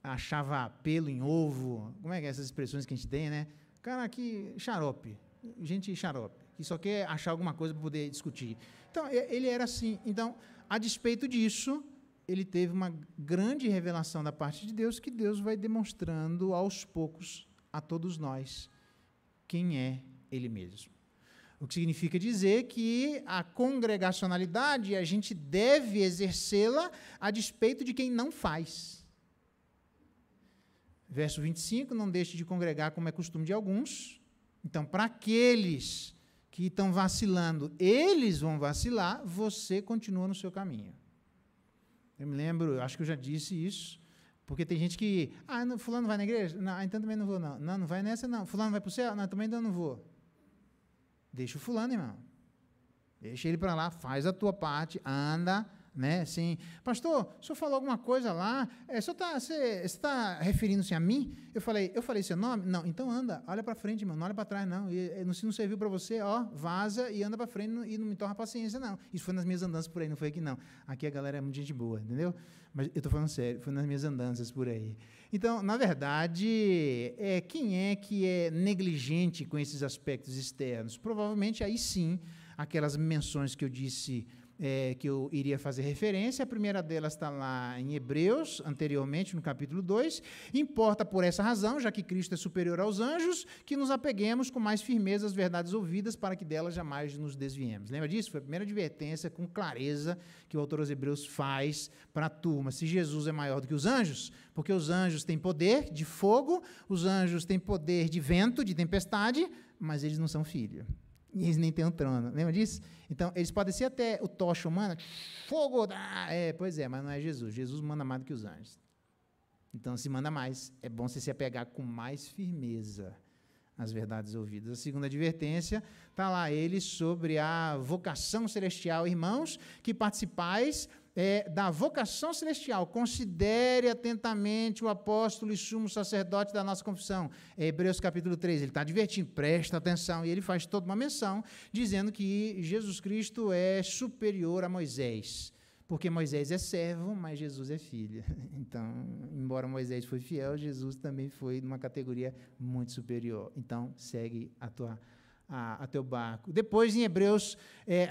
achava pelo em ovo, como é que é essas expressões que a gente tem, né? Cara, aqui, xarope, gente xarope, que só quer achar alguma coisa para poder discutir. Então, ele era assim. Então, a despeito disso, ele teve uma grande revelação da parte de Deus, que Deus vai demonstrando aos poucos a todos nós quem é Ele mesmo. O que significa dizer que a congregacionalidade, a gente deve exercê-la a despeito de quem não faz. Verso 25, não deixe de congregar como é costume de alguns. Então, para aqueles que estão vacilando, eles vão vacilar, você continua no seu caminho. Eu me lembro, acho que eu já disse isso, porque tem gente que, fulano vai na igreja? Não, então também não vou, não. Não vai nessa, não. Fulano vai para o céu? Não, também ainda não vou. Deixa o fulano, irmão. Deixa ele para lá, faz a tua parte, anda né? Assim, pastor, o senhor falou alguma coisa lá, você está referindo-se a mim? Eu falei seu nome? Não, então anda, olha para frente, irmão, não olha para trás, não. Se não serviu para você, vaza e anda para frente e não me torna paciência, não. Isso foi nas minhas andanças por aí, não foi aqui, não. Aqui a galera é muito gente boa, entendeu? Mas eu estou falando sério, foi nas minhas andanças por aí. Então, na verdade, quem é que é negligente com esses aspectos externos? Provavelmente, aí sim, aquelas menções que eu disse que eu iria fazer referência, a primeira delas está lá em Hebreus, anteriormente, no capítulo 2, importa por essa razão, já que Cristo é superior aos anjos, que nos apeguemos com mais firmeza às verdades ouvidas, para que delas jamais nos desviemos. Lembra disso? Foi a primeira advertência com clareza que o autor aos Hebreus faz para a turma. Se Jesus é maior do que os anjos, porque os anjos têm poder de fogo, os anjos têm poder de vento, de tempestade, mas eles não são filhos. E eles nem têm um trono. Lembra disso? Então, eles podem ser até o tocha humana, fogo, pois é, mas não é Jesus. Jesus manda mais do que os anjos. Então, se manda mais, é bom você se apegar com mais firmeza às verdades ouvidas. A segunda advertência, está lá ele sobre a vocação celestial. Irmãos, que participais da vocação celestial, considere atentamente o apóstolo e sumo sacerdote da nossa confissão. Hebreus capítulo 3, ele está advertindo, presta atenção, e ele faz toda uma menção, dizendo que Jesus Cristo é superior a Moisés, porque Moisés é servo, mas Jesus é filho. Então, embora Moisés foi fiel, Jesus também foi numa categoria muito superior. Então, segue a teu barco. Depois, em Hebreus,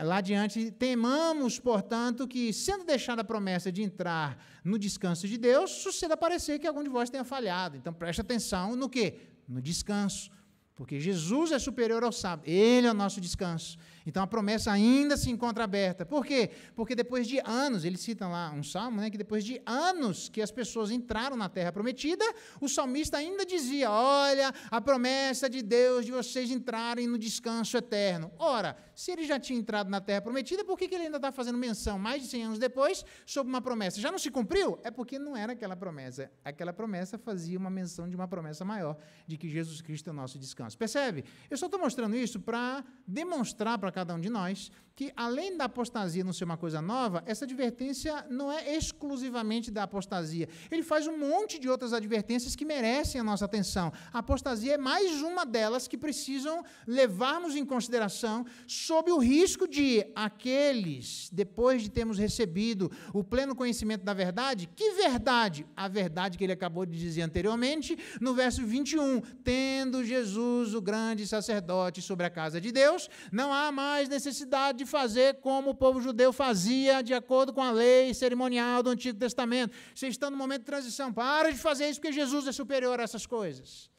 lá adiante, temamos, portanto, que, sendo deixada a promessa de entrar no descanso de Deus, suceda parecer que algum de vós tenha falhado. Então, preste atenção no quê? No descanso. Porque Jesus é superior ao sábado, ele é o nosso descanso. Então, a promessa ainda se encontra aberta. Por quê? Porque depois de anos, eles citam lá um salmo, que depois de anos que as pessoas entraram na terra prometida, o salmista ainda dizia, olha, a promessa de Deus de vocês entrarem no descanso eterno. Ora, se ele já tinha entrado na terra prometida, por que ele ainda está fazendo menção, mais de 100 anos depois, sobre uma promessa? Já não se cumpriu? É porque não era aquela promessa. Aquela promessa fazia uma menção de uma promessa maior, de que Jesus Cristo é o nosso descanso. Percebe? Eu só estou mostrando isso para demonstrar para cada um de nós que, além da apostasia não ser uma coisa nova, essa advertência não é exclusivamente da apostasia. Ele faz um monte de outras advertências que merecem a nossa atenção. A apostasia é mais uma delas que precisam levarmos em consideração sob o risco de aqueles, depois de termos recebido o pleno conhecimento da verdade, que verdade? A verdade que ele acabou de dizer anteriormente, no verso 21, tendo Jesus o grande sacerdote sobre a casa de Deus, não há mais necessidade de fazer como o povo judeu fazia, de acordo com a lei cerimonial do Antigo Testamento. Vocês estão no momento de transição, para de fazer isso, porque Jesus é superior a essas coisas.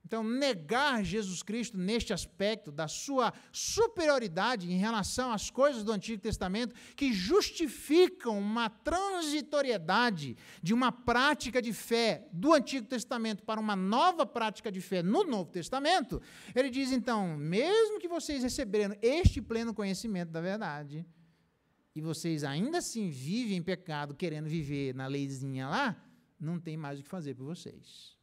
Então, negar Jesus Cristo neste aspecto da sua superioridade em relação às coisas do Antigo Testamento, que justificam uma transitoriedade de uma prática de fé do Antigo Testamento para uma nova prática de fé no Novo Testamento, ele diz, então, mesmo que vocês receberam este pleno conhecimento da verdade, e vocês ainda assim vivem em pecado, querendo viver na leizinha lá, não tem mais o que fazer por vocês.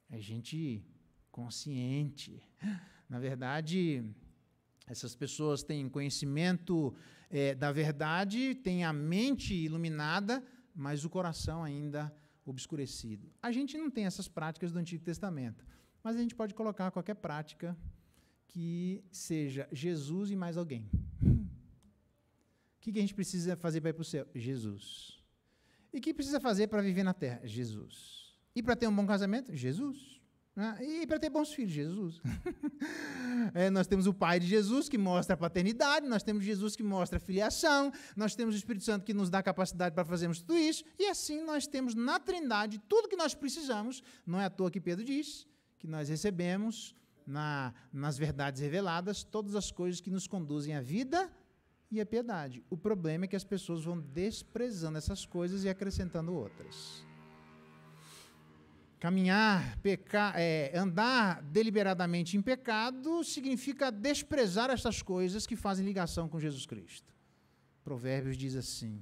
É gente consciente. Na verdade, essas pessoas têm conhecimento da verdade, têm a mente iluminada, mas o coração ainda obscurecido. A gente não tem essas práticas do Antigo Testamento, mas a gente pode colocar qualquer prática que seja Jesus e mais alguém. O que a gente precisa fazer para ir para o céu? Jesus. E o que precisa fazer para viver na terra? Jesus. E para ter um bom casamento? Jesus. E para ter bons filhos? Jesus. Nós temos o Pai de Jesus, que mostra a paternidade, nós temos Jesus que mostra a filiação, nós temos o Espírito Santo que nos dá capacidade para fazermos tudo isso, e assim nós temos na Trindade tudo que nós precisamos. Não é à toa que Pedro diz que nós recebemos nas verdades reveladas todas as coisas que nos conduzem à vida e à piedade. O problema é que as pessoas vão desprezando essas coisas e acrescentando outras. Caminhar, pecar, andar deliberadamente em pecado significa desprezar essas coisas que fazem ligação com Jesus Cristo. Provérbios diz assim,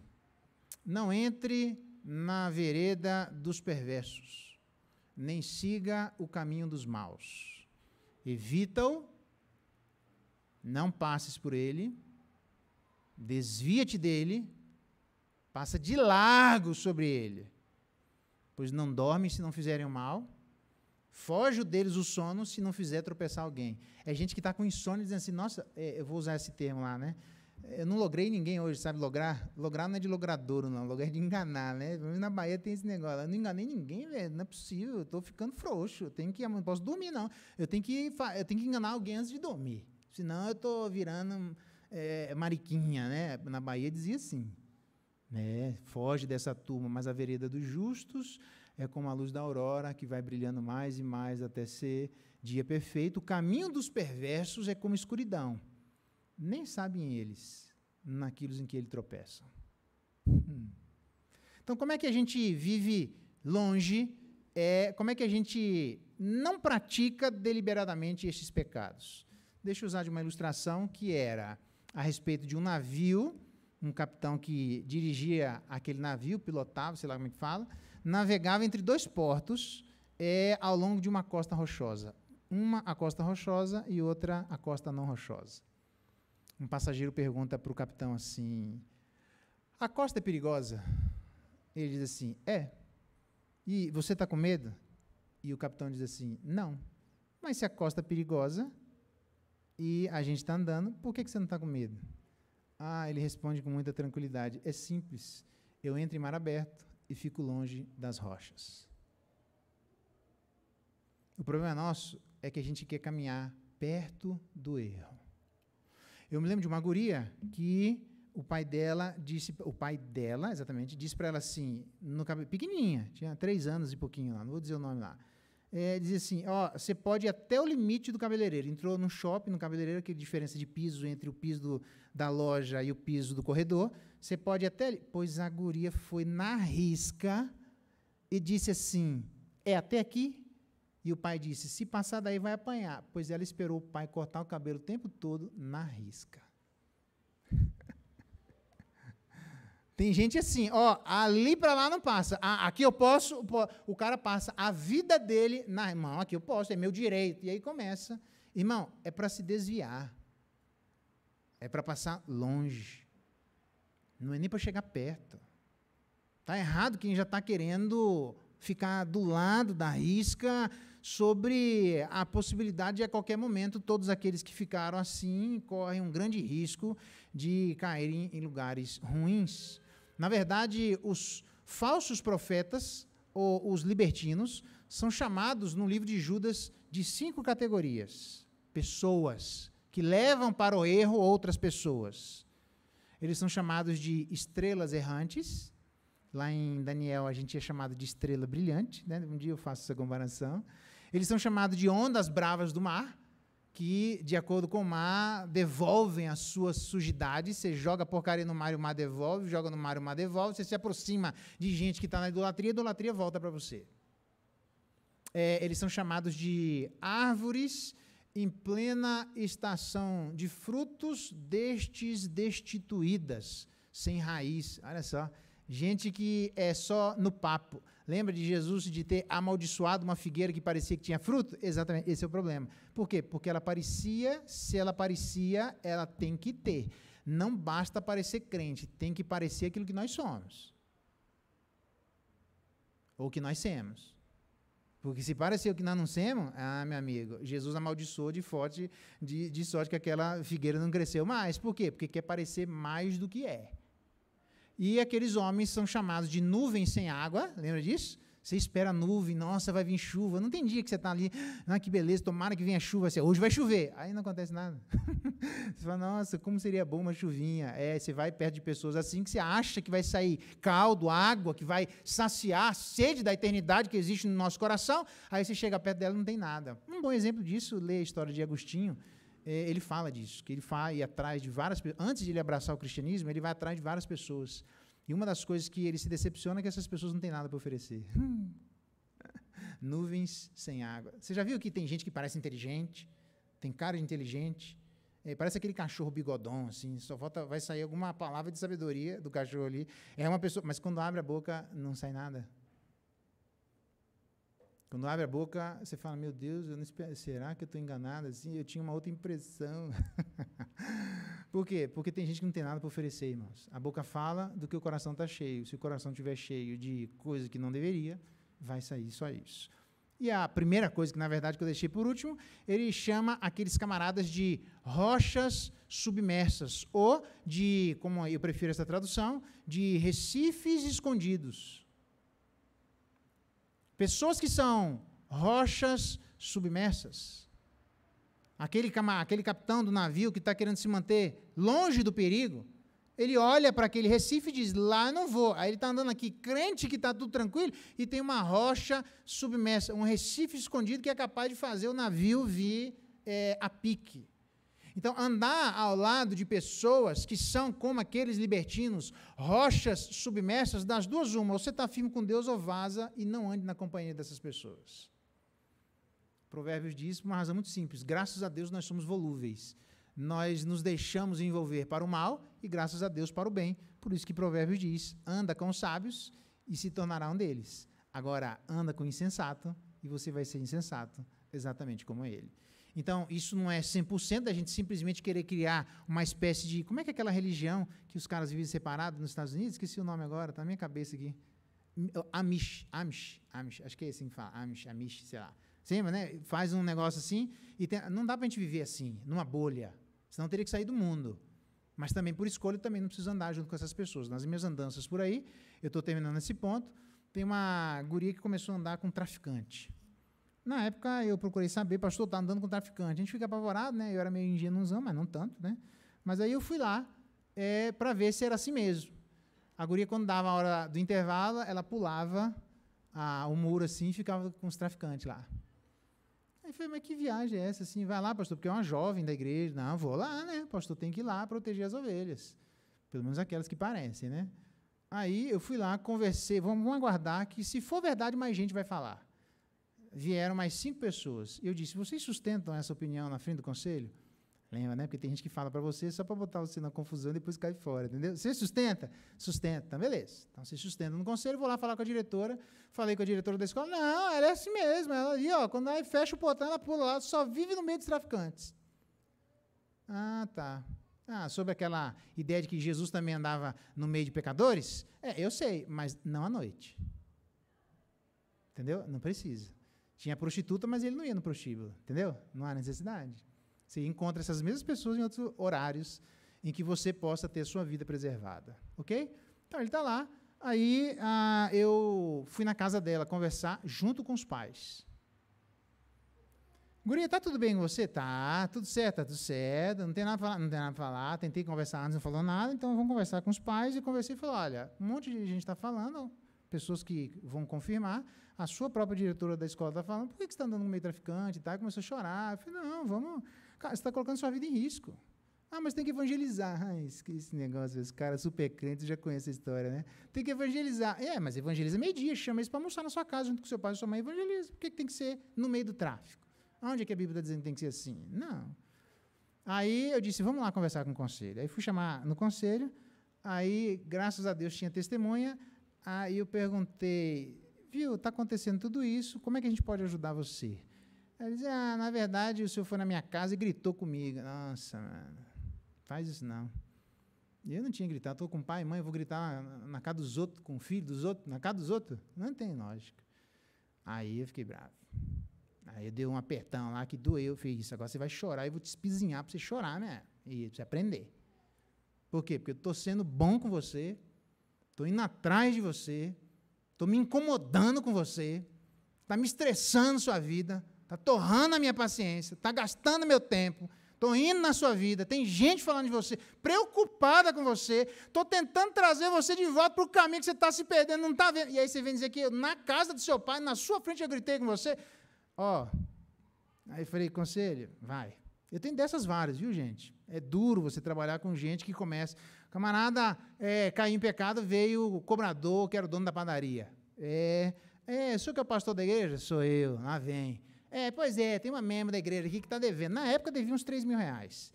não entre na vereda dos perversos, nem siga o caminho dos maus. Evita-o, não passes por ele, Desvia-te dele, passa de largo sobre ele, pois não dormem se não fizerem o mal, foge deles o sono se não fizer tropeçar alguém. É gente que está com insônia dizendo assim, nossa, eu vou usar esse termo lá, né? Eu não logrei ninguém hoje, sabe? Lograr não é de logradouro, não. Lograr é de enganar, né? Na Bahia tem esse negócio. Eu não enganei ninguém, velho. Não é possível. Eu estou ficando frouxo. Eu não posso dormir, não. Eu tenho que enganar alguém antes de dormir. Senão eu estou virando mariquinha, né? Na Bahia dizia assim. Foge dessa turma, mas a vereda dos justos é como a luz da aurora, que vai brilhando mais e mais até ser dia perfeito. O caminho dos perversos é como escuridão. Nem sabem eles naquilo em que eles tropeçam. Então, como é que a gente vive longe? Como é que a gente não pratica deliberadamente estes pecados? Deixa eu usar de uma ilustração que era a respeito de um navio, um capitão que dirigia aquele navio, pilotava, sei lá como é que fala, navegava entre dois portos ao longo de uma costa rochosa. Uma a costa rochosa e outra a costa não rochosa. Um passageiro pergunta para o capitão assim, a costa é perigosa? Ele diz assim, E você está com medo? E o capitão diz assim, não. Mas se a costa é perigosa e a gente está andando, por que você não está com medo? Ele responde com muita tranquilidade, é simples, eu entro em mar aberto e fico longe das rochas. O problema nosso é que a gente quer caminhar perto do erro. Eu me lembro de uma guria que o pai dela disse para ela assim, pequenininha, tinha 3 anos e pouquinho lá, não vou dizer o nome lá, dizia assim, você pode ir até o limite do cabeleireiro. Entrou no shopping, no cabeleireiro, aquela diferença de piso entre o piso da loja e o piso do corredor, você pode ir até ali. Pois a guria foi na risca e disse assim, até aqui? E o pai disse, se passar daí vai apanhar. Pois ela esperou o pai cortar o cabelo o tempo todo na risca. Tem gente assim, ali para lá não passa. Aqui eu posso, o cara passa a vida dele, irmão, aqui eu posso, é meu direito. E aí começa. Irmão, é para se desviar. É para passar longe. Não é nem para chegar perto. Está errado quem já está querendo ficar do lado da risca sobre a possibilidade de, a qualquer momento, todos aqueles que ficaram assim correm um grande risco de caírem em lugares ruins. Na verdade, os falsos profetas, ou os libertinos, são chamados no livro de Judas de 5 categorias. Pessoas que levam para o erro outras pessoas. Eles são chamados de estrelas errantes. Lá em Daniel a gente é chamado de estrela brilhante, né? Um dia eu faço essa comparação. Eles são chamados de ondas bravas do mar, que, de acordo com o mar, devolvem as suas sujidades. Você joga porcaria no mar e o mar devolve, joga no mar e o mar devolve, você se aproxima de gente que está na idolatria, a idolatria volta para você. Eles são chamados de árvores em plena estação de frutos destes destituídas, sem raiz. Olha só, gente que é só no papo. Lembra de Jesus de ter amaldiçoado uma figueira que parecia que tinha fruto? Exatamente, esse é o problema. Por quê? Porque ela parecia, se ela parecia, ela tem que ter. Não basta parecer crente, tem que parecer aquilo que nós somos. Ou que nós temos. Porque se parecer o que nós não temos, meu amigo, Jesus amaldiçoou de sorte que aquela figueira não cresceu mais. Por quê? Porque quer parecer mais do que é. E aqueles homens são chamados de nuvens sem água, lembra disso? Você espera a nuvem, nossa, vai vir chuva. Não tem dia que você está ali, que beleza, tomara que venha chuva. Hoje vai chover. Aí não acontece nada. Você fala, nossa, como seria bom uma chuvinha. Você vai perto de pessoas assim que você acha que vai sair caldo, água, que vai saciar a sede da eternidade que existe no nosso coração. Aí você chega perto dela e não tem nada. Um bom exemplo disso, lê a história de Agostinho. Ele fala disso, que ele vai atrás de várias pessoas. Antes de ele abraçar o cristianismo, ele vai atrás de várias pessoas. E uma das coisas que ele se decepciona é que essas pessoas não têm nada para oferecer. Nuvens sem água. Você já viu que tem gente que parece inteligente, tem cara de inteligente, parece aquele cachorro bigodão, assim, só falta, vai sair alguma palavra de sabedoria do cachorro ali. É uma pessoa, mas quando abre a boca, não sai nada. Quando abre a boca, você fala, meu Deus, eu não espero, será que eu estou enganado? Assim, eu tinha uma outra impressão. Por quê? Porque tem gente que não tem nada para oferecer, irmãos. A boca fala do que o coração está cheio. Se o coração estiver cheio de coisa que não deveria, vai sair só isso. E a primeira coisa, que na verdade que eu deixei por último, ele chama aqueles camaradas de rochas submersas, ou de, como eu prefiro essa tradução, de recifes escondidos. Pessoas que são rochas submersas. Aquele capitão do navio que está querendo se manter longe do perigo, ele olha para aquele recife e diz, lá eu não vou. Aí ele está andando aqui, crente que está tudo tranquilo, e tem uma rocha submersa, um recife escondido que é capaz de fazer o navio vir a pique. Então, andar ao lado de pessoas que são como aqueles libertinos, rochas submersas, das duas uma, ou você está firme com Deus ou vaza e não ande na companhia dessas pessoas. Provérbios diz por uma razão muito simples, graças a Deus nós somos volúveis. Nós nos deixamos envolver para o mal e graças a Deus para o bem. Por isso que Provérbios diz, anda com os sábios e se tornará um deles. Agora, anda com o insensato e você vai ser insensato, exatamente como ele. Então, isso não é 100% da gente simplesmente querer criar uma espécie de... Como é que é aquela religião que os caras vivem separados nos Estados Unidos? Esqueci o nome agora, está na minha cabeça aqui. Amish, acho que é assim que fala, Amish, sei lá. Sim, mas, né, faz um negócio assim, e não dá para a gente viver assim, numa bolha, senão teria que sair do mundo. Mas também, por escolha, eu também não preciso andar junto com essas pessoas. Nas minhas andanças por aí, eu estou terminando esse ponto, tem uma guria que começou a andar com um traficante. Na época, eu procurei saber, pastor, está andando com traficante. A gente fica apavorado, né? Eu era meio ingênuozão, mas não tanto, né? Mas aí eu fui lá para ver se era assim mesmo. A guria, quando dava a hora do intervalo, ela pulava o muro assim e ficava com os traficantes lá. Aí eu falei, mas que viagem é essa? Assim, vai lá, pastor, porque é uma jovem da igreja. Não, vou lá, né? Pastor tem que ir lá proteger as ovelhas. Pelo menos aquelas que parecem, né? Aí eu fui lá, conversei, vamos aguardar que, se for verdade, mais gente vai falar. Vieram mais 5 pessoas. E eu disse, vocês sustentam essa opinião na frente do conselho? Lembra, né? Porque tem gente que fala para você só para botar você na confusão e depois cai fora, entendeu? Você sustenta? Sustenta. Então, beleza. Então, você sustenta no conselho, vou lá falar com a diretora. Falei com a diretora da escola. Não, ela é assim mesmo. Ela ali, ó, quando ela fecha o portão, ela pula lá, só vive no meio dos traficantes. Ah, tá. Ah, sobre aquela ideia de que Jesus também andava no meio de pecadores? Eu sei, mas não à noite. Entendeu? Não precisa. Tinha prostituta, mas ele não ia no prostíbulo, entendeu? Não há necessidade. Você encontra essas mesmas pessoas em outros horários em que você possa ter sua vida preservada, ok? Então, ele está lá. Aí, eu fui na casa dela conversar junto com os pais. Guria, tá tudo bem com você? Tá, tudo certo, não tem nada para falar, tentei conversar antes, não falou nada, então vamos conversar com os pais. E conversei e falei, olha, um monte de gente está falando, pessoas que vão confirmar, a sua própria diretora da escola está falando, por que você está andando no meio traficante e tal? Começou a chorar. Eu falei, não, vamos... Cara, você está colocando sua vida em risco. Ah, mas tem que evangelizar. Esse negócio, esse cara super crente, já conhece a história, né? Tem que evangelizar. Mas evangeliza meio-dia, chama eles para almoçar na sua casa, junto com seu pai e sua mãe, evangeliza. Por que tem que ser no meio do tráfico? Onde é que a Bíblia está dizendo que tem que ser assim? Não. Aí eu disse, vamos lá conversar com o conselho. Aí fui chamar no conselho, aí, graças a Deus, tinha testemunha. Aí eu perguntei, viu, está acontecendo tudo isso, como é que a gente pode ajudar você? Ele disse, na verdade, o senhor foi na minha casa e gritou comigo. Nossa, mano, faz isso não. Eu não tinha gritado, estou com pai e mãe, vou gritar na casa dos outros, com o filho dos outros, na casa dos outros? Não tem lógica. Aí eu fiquei bravo. Aí eu dei um apertão lá que doeu, eu fiz isso, agora você vai chorar e vou te espizinhar para você chorar, né? E para você aprender. Por quê? Porque eu estou sendo bom com você, estou indo atrás de você, estou me incomodando com você, está me estressando sua vida, está torrando a minha paciência, está gastando meu tempo, estou indo na sua vida, tem gente falando de você, preocupada com você, estou tentando trazer você de volta para o caminho que você está se perdendo, não está vendo. E aí você vem dizer que eu, na casa do seu pai, na sua frente, eu gritei com você. Aí eu falei, conselho, vai. Eu tenho dessas várias, viu, gente? É duro você trabalhar com gente que começa... Camarada, caiu em pecado, veio o cobrador, que era o dono da padaria. O senhor que é o pastor da igreja? Sou eu. Lá vem. Pois é, tem uma membro da igreja aqui que está devendo. Na época, devia uns 3 mil reais.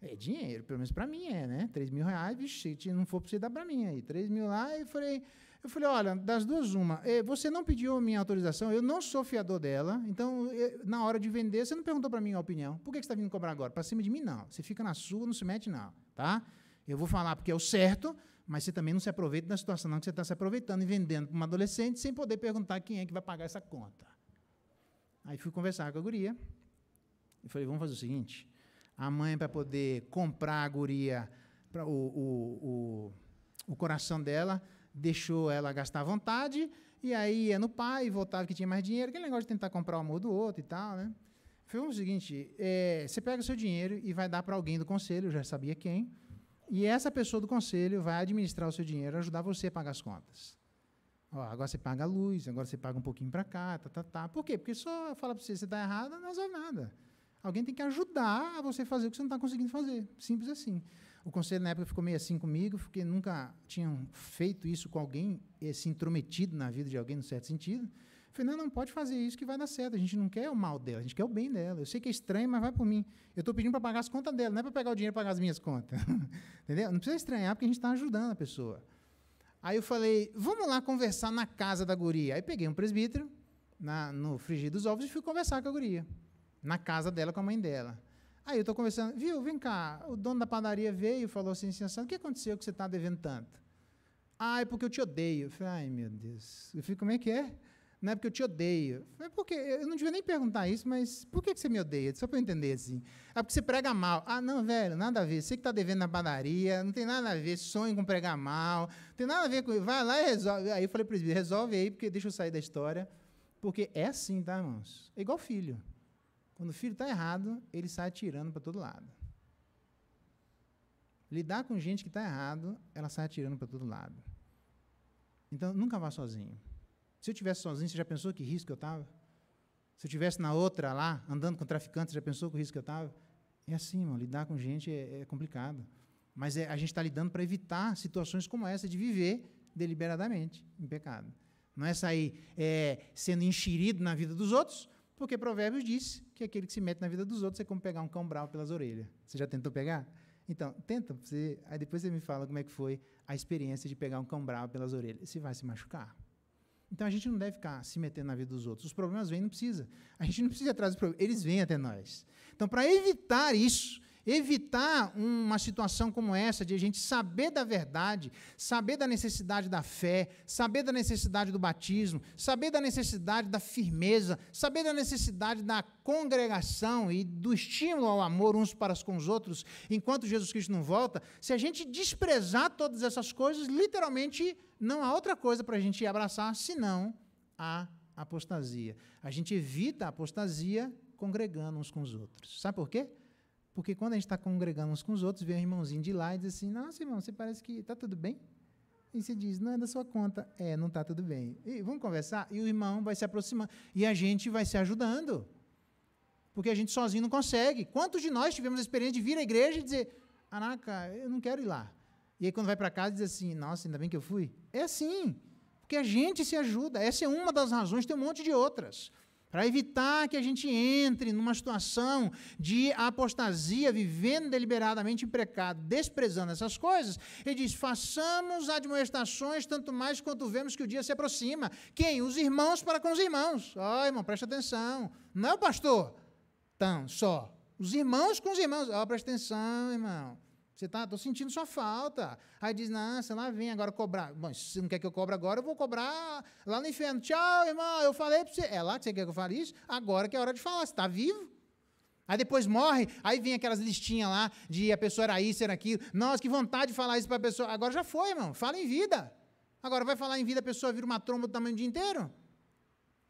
É dinheiro, pelo menos para mim né? 3 mil reais, vixe, se não for para você dar para mim aí. 3 mil lá, eu falei, Eu falei, olha, das duas, uma, você não pediu a minha autorização, eu não sou fiador dela, então, na hora de vender, você não perguntou para mim a opinião. Por que você está vindo cobrar agora? Para cima de mim, não. Você fica na sua, não se mete, não. Tá? Eu vou falar porque é o certo, mas você também não se aproveita da situação, não, que você está se aproveitando e vendendo para uma adolescente sem poder perguntar quem é que vai pagar essa conta. Aí fui conversar com a guria e falei, vamos fazer o seguinte, a mãe, para poder comprar a guria, o coração dela, deixou ela gastar à vontade, e aí ia no pai, voltava que tinha mais dinheiro, aquele negócio de tentar comprar o amor do outro e tal, né? Foi o seguinte, você pega o seu dinheiro e vai dar para alguém do conselho, eu já sabia quem, e essa pessoa do conselho vai administrar o seu dinheiro, ajudar você a pagar as contas. Ó, agora você paga a luz, agora você paga um pouquinho para cá, tá. Por quê? Porque só falar para você está errado, não resolve nada. Alguém tem que ajudar a você fazer o que você não está conseguindo fazer. Simples assim. O conselho, na época, ficou meio assim comigo, porque nunca tinham feito isso com alguém, se intrometido na vida de alguém, no certo sentido. Eu falei, não pode fazer isso que vai dar certo. A gente não quer o mal dela, a gente quer o bem dela. Eu sei que é estranho, mas vai por mim. Eu estou pedindo para pagar as contas dela, não é para pegar o dinheiro e pagar as minhas contas. Entendeu? Não precisa estranhar, porque a gente está ajudando a pessoa. Aí eu falei, vamos lá conversar na casa da guria. Aí peguei um presbítero, no frigir dos ovos, e fui conversar com a guria, na casa dela com a mãe dela. Aí eu estou conversando, viu, vem cá, o dono da padaria veio e falou assim, o que aconteceu que você está devendo tanto? Ah, é porque eu te odeio. Eu falei, ai, meu Deus. Eu falei, como é que é? Não é porque eu te odeio. Eu falei, por quê? Eu não devia nem perguntar isso, mas por que você me odeia? Só para eu entender assim. Ah, porque você prega mal. Ah, não, velho, nada a ver. Você que está devendo na padaria, não tem nada a ver, sonho com pregar mal, não tem nada a ver com... Vai lá e resolve. Aí eu falei para ele, resolve aí, porque deixa eu sair da história. Porque é assim, tá, irmãos? É igual filho. Quando o filho está errado, ele sai atirando para todo lado. Lidar com gente que está errado, ela sai atirando para todo lado. Então, nunca vá sozinho. Se eu estivesse sozinho, você já pensou que risco eu estava? Se eu estivesse na outra lá, andando com traficantes, você já pensou que risco eu estava? É assim, irmão, lidar com gente é complicado. Mas a gente está lidando para evitar situações como essa, de viver deliberadamente em pecado. Não é sair sendo enxerido na vida dos outros, porque Provérbios diz que aquele que se mete na vida dos outros é como pegar um cão bravo pelas orelhas. Você já tentou pegar? Então, tenta, aí depois você me fala como é que foi a experiência de pegar um cão bravo pelas orelhas. Você vai se machucar. Então, a gente não deve ficar se metendo na vida dos outros. Os problemas vêm, não precisa. A gente não precisa ir atrás dos problemas, eles vêm até nós. Então, para evitar isso, evitar uma situação como essa, de a gente saber da verdade, saber da necessidade da fé, saber da necessidade do batismo, saber da necessidade da firmeza, saber da necessidade da congregação e do estímulo ao amor uns para com os outros, enquanto Jesus Cristo não volta, se a gente desprezar todas essas coisas, literalmente não há outra coisa para a gente abraçar, senão a apostasia. A gente evita a apostasia congregando uns com os outros. Sabe por quê? Porque quando a gente está congregando uns com os outros, vem um irmãozinho de lá e diz assim, nossa, irmão, você parece que está tudo bem? E você diz, não é da sua conta. Não está tudo bem. E vamos conversar? E o irmão vai se aproximando. E a gente vai se ajudando. Porque a gente sozinho não consegue. Quantos de nós tivemos a experiência de vir à igreja e dizer, caraca, eu não quero ir lá. E aí quando vai para casa diz assim, nossa, ainda bem que eu fui. É assim. Porque a gente se ajuda. Essa é uma das razões, tem um monte de outras. Para evitar que a gente entre numa situação de apostasia, vivendo deliberadamente em pecado, desprezando essas coisas, ele diz, façamos admoestações, tanto mais quanto vemos que o dia se aproxima. Quem? Os irmãos para com os irmãos. Ó, irmão, presta atenção. Não é o pastor, então, só. Os irmãos com os irmãos. Ó, presta atenção, irmão. Estou sentindo sua falta. Aí diz, não, você lá vem agora cobrar. Bom, se você não quer que eu cobre agora, eu vou cobrar lá no inferno. Tchau, irmão, eu falei para você. É lá que você quer que eu fale isso? Agora que é hora de falar, você está vivo? Aí depois morre, aí vem aquelas listinhas lá de a pessoa era isso, era aquilo. Nossa, que vontade de falar isso para a pessoa. Agora já foi, irmão, fala em vida. Agora vai falar em vida, a pessoa vira uma tromba do tamanho do dia inteiro?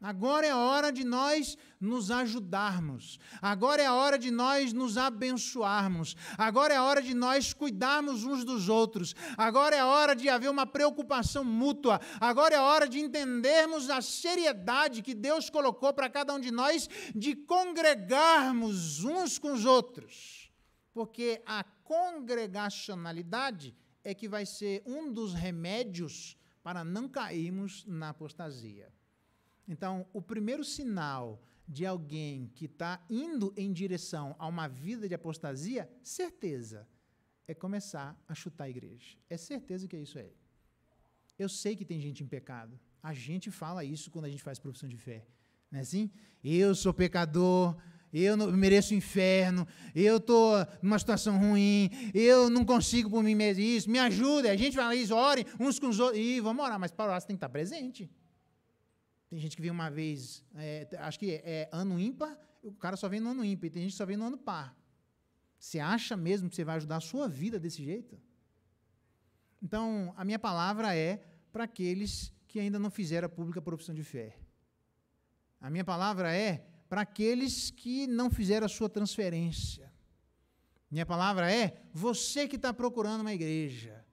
Agora é a hora de nós nos ajudarmos. Agora é a hora de nós nos abençoarmos. Agora é a hora de nós cuidarmos uns dos outros. Agora é a hora de haver uma preocupação mútua. Agora é a hora de entendermos a seriedade que Deus colocou para cada um de nós de congregarmos uns com os outros. Porque a congregacionalidade é que vai ser um dos remédios para não cairmos na apostasia. Então, o primeiro sinal de alguém que está indo em direção a uma vida de apostasia, certeza, é começar a chutar a igreja. É certeza que é isso aí. Eu sei que tem gente em pecado. A gente fala isso quando a gente faz profissão de fé. Não é assim? Eu sou pecador, eu não mereço o inferno, eu estou numa situação ruim, eu não consigo por mim mesmo isso, me ajuda. A gente fala isso, orem uns com os outros, e vamos orar, mas para orar você tem que estar presente. Tem gente que vem uma vez, acho que é ano ímpar, o cara só vem no ano ímpar, e tem gente que só vem no ano par. Você acha mesmo que você vai ajudar a sua vida desse jeito? Então, a minha palavra é para aqueles que ainda não fizeram a pública profissão de fé. A minha palavra é para aqueles que não fizeram a sua transferência. Minha palavra é você que está procurando uma igreja.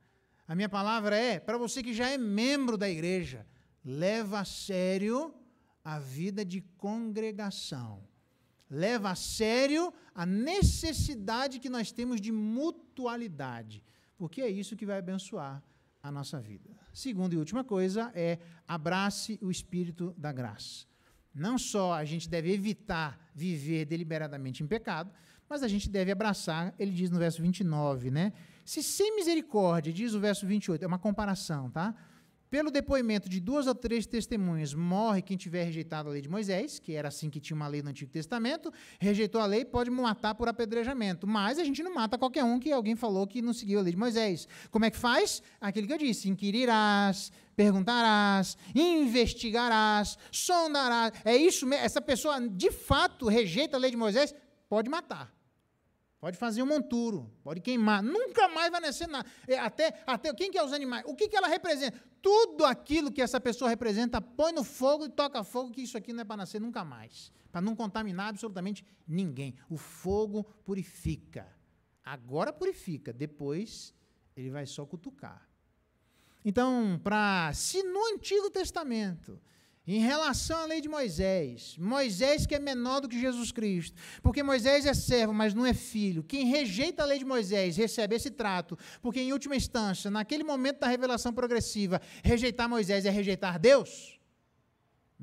A minha palavra é para você que já é membro da igreja. Leva a sério a vida de congregação. Leva a sério a necessidade que nós temos de mutualidade, porque é isso que vai abençoar a nossa vida. Segunda e última coisa é abrace o espírito da graça. Não só a gente deve evitar viver deliberadamente em pecado, mas a gente deve abraçar, ele diz no verso 29, né? Se sem misericórdia, diz o verso 28, é uma comparação, tá? Pelo depoimento de 2 ou 3 testemunhas, morre quem tiver rejeitado a lei de Moisés, que era assim que tinha uma lei no Antigo Testamento, rejeitou a lei, pode matar por apedrejamento. Mas a gente não mata qualquer um que alguém falou que não seguiu a lei de Moisés. Como é que faz? Aquilo que eu disse, inquirirás, perguntarás, investigarás, sondarás. É isso mesmo, essa pessoa de fato rejeita a lei de Moisés, pode matar. Pode fazer um monturo, pode queimar, nunca mais vai nascer nada. Até quem que é os animais? O que ela representa? Tudo aquilo que essa pessoa representa, põe no fogo e toca fogo, que isso aqui não é para nascer nunca mais. Para não contaminar absolutamente ninguém. O fogo purifica. Agora purifica, depois ele vai só cutucar. Então, se no Antigo Testamento, em relação à lei de Moisés, Moisés que é menor do que Jesus Cristo, porque Moisés é servo, mas não é filho. Quem rejeita a lei de Moisés recebe esse trato, porque em última instância, naquele momento da revelação progressiva, rejeitar Moisés é rejeitar Deus.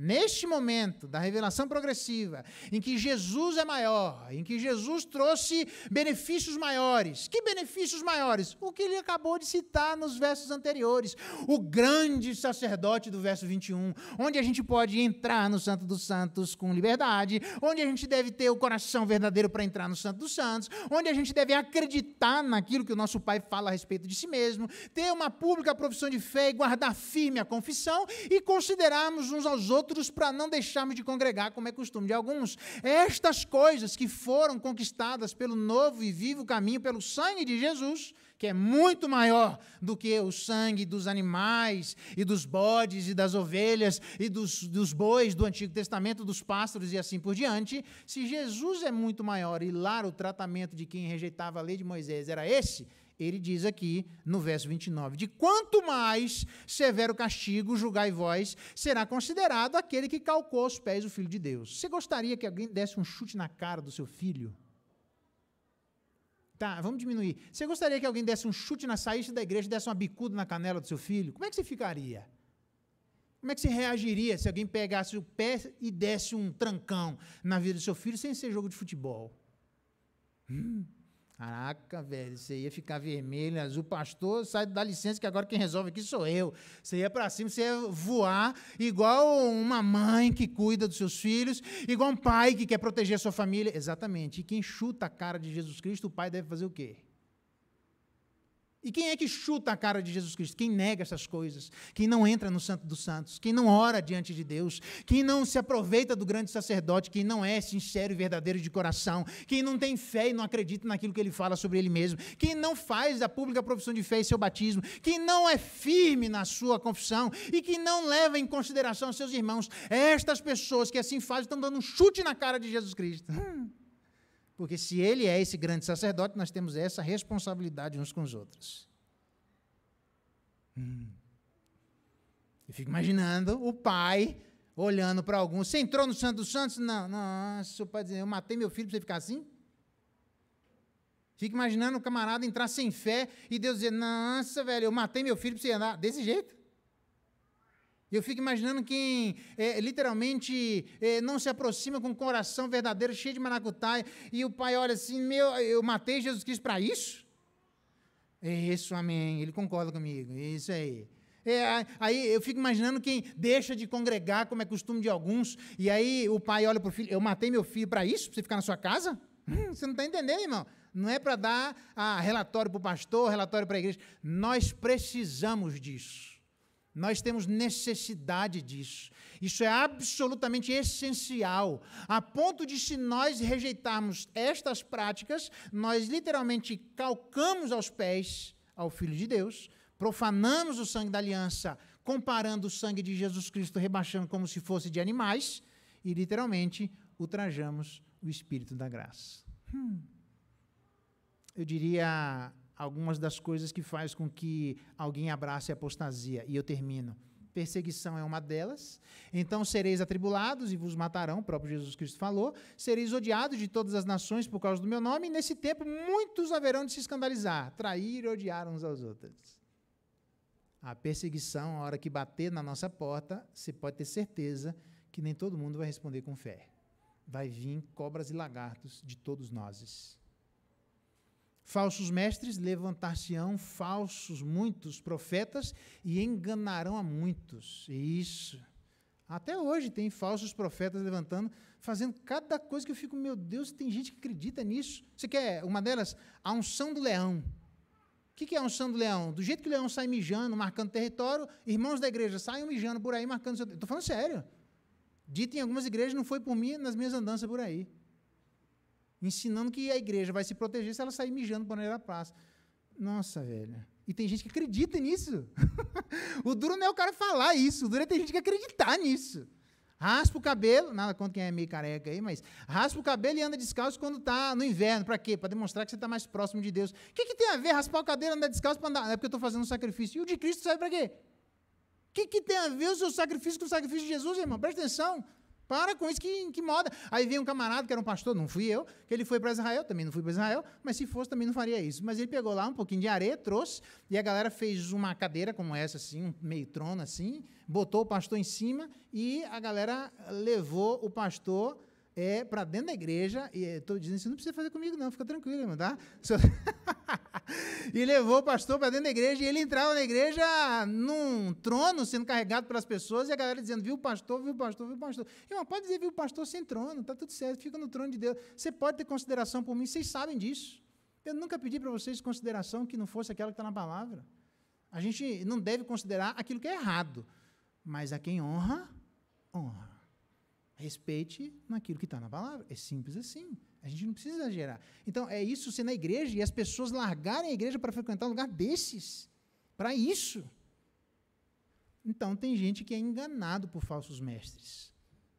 Neste momento da revelação progressiva, em que Jesus é maior, em que Jesus trouxe benefícios maiores. Que benefícios maiores? O que ele acabou de citar nos versos anteriores. O grande sacerdote do verso 21, onde a gente pode entrar no Santo dos Santos com liberdade, onde a gente deve ter o coração verdadeiro para entrar no Santo dos Santos, onde a gente deve acreditar naquilo que o nosso Pai fala a respeito de si mesmo, ter uma pública profissão de fé e guardar firme a confissão e considerarmos uns aos outros para não deixarmos de congregar, como é costume de alguns. Estas coisas que foram conquistadas pelo novo e vivo caminho, pelo sangue de Jesus, que é muito maior do que o sangue dos animais, e dos bodes, e das ovelhas, e dos bois do Antigo Testamento, dos pássaros e assim por diante. Se Jesus é muito maior, e lá o tratamento de quem rejeitava a lei de Moisés era esse, ele diz aqui no verso 29, de quanto mais severo castigo, julgai vós, será considerado aquele que calcou aos pés o Filho de Deus. Você gostaria que alguém desse um chute na cara do seu filho? Tá, vamos diminuir. Você gostaria que alguém desse um chute na saída da igreja, desse uma bicuda na canela do seu filho? Como é que você ficaria? Como é que você reagiria se alguém pegasse o pé e desse um trancão na vida do seu filho sem ser jogo de futebol? Caraca, velho, você ia ficar vermelho, azul, pastor, sai, dá licença que agora quem resolve aqui sou eu. Você ia para cima, você ia voar igual uma mãe que cuida dos seus filhos, igual um pai que quer proteger a sua família. Exatamente. E quem chuta a cara de Jesus Cristo, o pai deve fazer o quê? E quem é que chuta a cara de Jesus Cristo? Quem nega essas coisas, quem não entra no Santo dos Santos, quem não ora diante de Deus, quem não se aproveita do grande sacerdote, quem não é sincero e verdadeiro de coração, quem não tem fé e não acredita naquilo que ele fala sobre ele mesmo, quem não faz a pública profissão de fé e seu batismo, quem não é firme na sua confissão e que não leva em consideração seus irmãos. Estas pessoas que assim fazem estão dando um chute na cara de Jesus Cristo. Porque se ele é esse grande sacerdote, nós temos essa responsabilidade uns com os outros. Eu fico imaginando o pai olhando para alguns. Você entrou no Santo dos Santos? Não, nossa, o pai dizendo, eu matei meu filho para você ficar assim? Fico imaginando o camarada entrar sem fé e Deus dizer, nossa, velho, eu matei meu filho para você andar desse jeito. Eu fico imaginando quem literalmente não se aproxima com o coração verdadeiro, cheio de maracutaia, e o pai olha assim, eu matei Jesus Cristo para isso? Isso, amém, ele concorda comigo, isso aí. Aí eu fico imaginando quem deixa de congregar, como é costume de alguns, e aí o pai olha para o filho, eu matei meu filho para isso, para você ficar na sua casa? Você não está entendendo, irmão? Não é para dar relatório para o pastor, relatório para a igreja. Nós precisamos disso. Nós temos necessidade disso. Isso é absolutamente essencial, a ponto de, se nós rejeitarmos estas práticas, nós literalmente calcamos aos pés ao Filho de Deus, profanamos o sangue da aliança, comparando o sangue de Jesus Cristo, rebaixando como se fosse de animais, e literalmente ultrajamos o Espírito da graça. Eu diria algumas das coisas que faz com que alguém abrace a apostasia, e eu termino. Perseguição é uma delas. Então sereis atribulados e vos matarão, o próprio Jesus Cristo falou. Sereis odiados de todas as nações por causa do meu nome, e nesse tempo muitos haverão de se escandalizar, trair e odiar uns aos outros. A perseguição, a hora que bater na nossa porta, você pode ter certeza que nem todo mundo vai responder com fé. Vai vir cobras e lagartos de todos nós. Falsos mestres levantar-se-ão, falsos muitos profetas, e enganarão a muitos. Isso. Até hoje tem falsos profetas levantando, fazendo cada coisa que eu fico, meu Deus, tem gente que acredita nisso. Você quer uma delas? A unção do leão. O que é a unção do leão? Do jeito que o leão sai mijando, marcando território, irmãos da igreja saiam mijando por aí, marcando seu território. Estou falando sério. Dito em algumas igrejas, não foi por mim, nas minhas andanças por aí. Ensinando que a igreja vai se proteger se ela sair mijando por aí na praça. Nossa, velho. E tem gente que acredita nisso. O duro não é o cara falar isso, o duro é ter gente que acreditar nisso. Raspa o cabelo, nada contra quem é meio careca aí, mas raspa o cabelo e anda descalço quando está no inverno. Para quê? Para demonstrar que você está mais próximo de Deus. O que tem a ver raspar o cabelo e andar descalço para andar? É porque eu estou fazendo um sacrifício. E o de Cristo serve para quê? O que tem a ver o seu sacrifício com o sacrifício de Jesus, irmão? Presta atenção. Para com isso, que moda. Aí veio um camarada que era um pastor, não fui eu, que ele foi para Israel, também não fui para Israel, mas se fosse também não faria isso. Mas ele pegou lá um pouquinho de areia, trouxe, e a galera fez uma cadeira como essa, assim, um meio trono assim, botou o pastor em cima, e a galera levou o pastor para dentro da igreja, e estou dizendo isso, não precisa fazer comigo não, fica tranquilo, irmão, tá? E levou o pastor para dentro da igreja, e ele entrava na igreja num trono, sendo carregado pelas pessoas, e a galera dizendo, viu o pastor, viu o pastor, viu o pastor. Irmão, pode dizer, viu o pastor sem trono, está tudo certo, fica no trono de Deus. Você pode ter consideração por mim, vocês sabem disso. Eu nunca pedi para vocês consideração que não fosse aquela que está na palavra. A gente não deve considerar aquilo que é errado, mas a quem honra, honra. Respeite naquilo que está na palavra. É simples assim. A gente não precisa exagerar. Então, é isso ser na igreja e as pessoas largarem a igreja para frequentar um lugar desses. Para isso. Então, tem gente que é enganado por falsos mestres.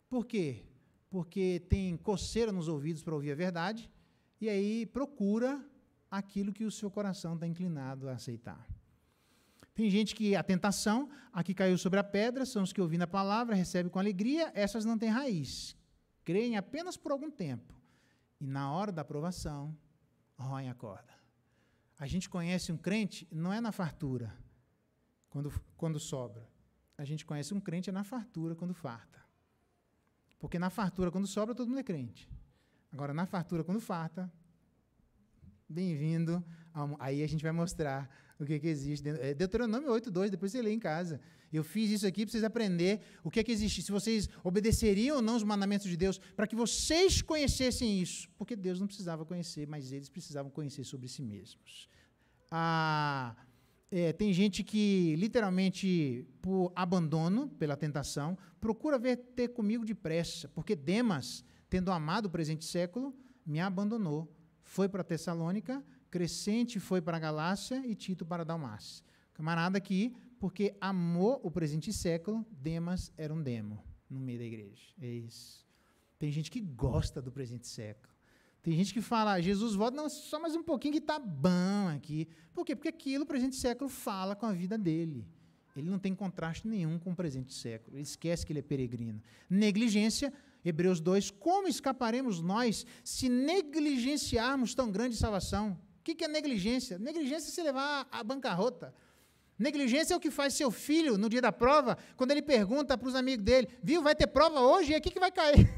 Por quê? Porque tem coceira nos ouvidos para ouvir a verdade e aí procura aquilo que o seu coração está inclinado a aceitar. Tem gente que a tentação, a que caiu sobre a pedra, são os que ouvindo a palavra, recebem com alegria, essas não têm raiz. Creem apenas por algum tempo. E na hora da aprovação, roem a corda. A gente conhece um crente, não é na fartura, quando sobra. A gente conhece um crente na fartura, quando farta. Porque na fartura, quando sobra, todo mundo é crente. Agora, na fartura, quando farta, bem-vindo. Aí a gente vai mostrar o que existe. Deuteronômio 8:2, depois você lê em casa. Eu fiz isso aqui para vocês aprenderem o que existe, se vocês obedeceriam ou não os mandamentos de Deus, para que vocês conhecessem isso. Porque Deus não precisava conhecer, mas eles precisavam conhecer sobre si mesmos. Tem gente que, literalmente, por abandono, pela tentação, procura ter comigo depressa, porque Demas, tendo amado o presente século, me abandonou. Foi para Tessalônica, Crescente foi para a Galácia e Tito para a Dalmácia. Camarada aqui, porque amou o presente século, Demas era um demo no meio da igreja. É isso. Tem gente que gosta do presente século. Tem gente que fala, Jesus volta, não, só mais um pouquinho que está bom aqui. Por quê? Porque aquilo, o presente século, fala com a vida dele. Ele não tem contraste nenhum com o presente século. Ele esquece que ele é peregrino. Negligência, Hebreus 2, como escaparemos nós se negligenciarmos tão grande salvação? O que é negligência? Negligência é se levar à bancarrota. Negligência é o que faz seu filho, no dia da prova, quando ele pergunta para os amigos dele, viu, vai ter prova hoje? E aqui que vai cair.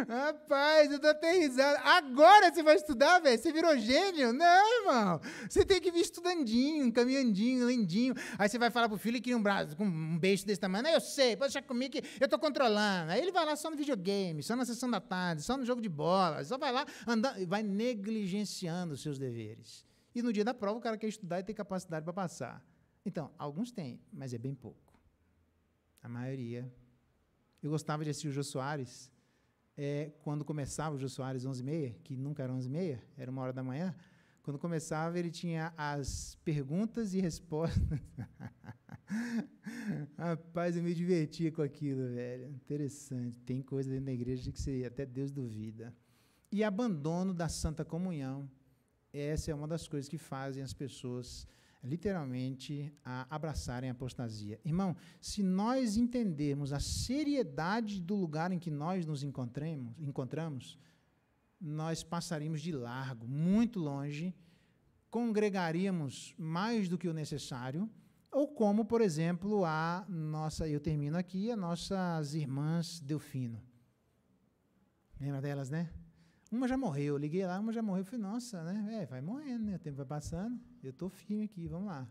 Rapaz, eu tô até risado. Agora você vai estudar, velho? Você virou gênio? Não, irmão. Você tem que vir estudandinho, caminhandinho, lendinho. Aí você vai falar pro filho que um braço, com um beijo desse tamanho. Não, eu sei, pode deixar comigo que eu tô controlando. Aí ele vai lá só no videogame, só na sessão da tarde, só no jogo de bola. Só vai lá andando e vai negligenciando os seus deveres. E no dia da prova o cara quer estudar e tem capacidade para passar. Então, alguns têm, mas é bem pouco. A maioria. Eu gostava de assistir o Jô Soares. Quando começava o Jô Soares 11h30, que nunca era 11h30, era 1h da manhã, quando começava ele tinha as perguntas e respostas. Rapaz, eu me divertia com aquilo, velho. Interessante. Tem coisa dentro da igreja que você, até Deus duvida. E abandono da Santa Comunhão. Essa é uma das coisas que fazem as pessoas literalmente a abraçarem a apostasia. Irmão, se nós entendermos a seriedade do lugar em que nós nos encontramos, nós passaríamos de largo, muito longe, congregaríamos mais do que o necessário, ou como, por exemplo, eu termino aqui, as nossas irmãs Delfino. Lembra delas, né? Uma já morreu, eu liguei lá, uma já morreu, eu falei, nossa, né, vai morrendo, né, o tempo vai passando, eu estou firme aqui, vamos lá.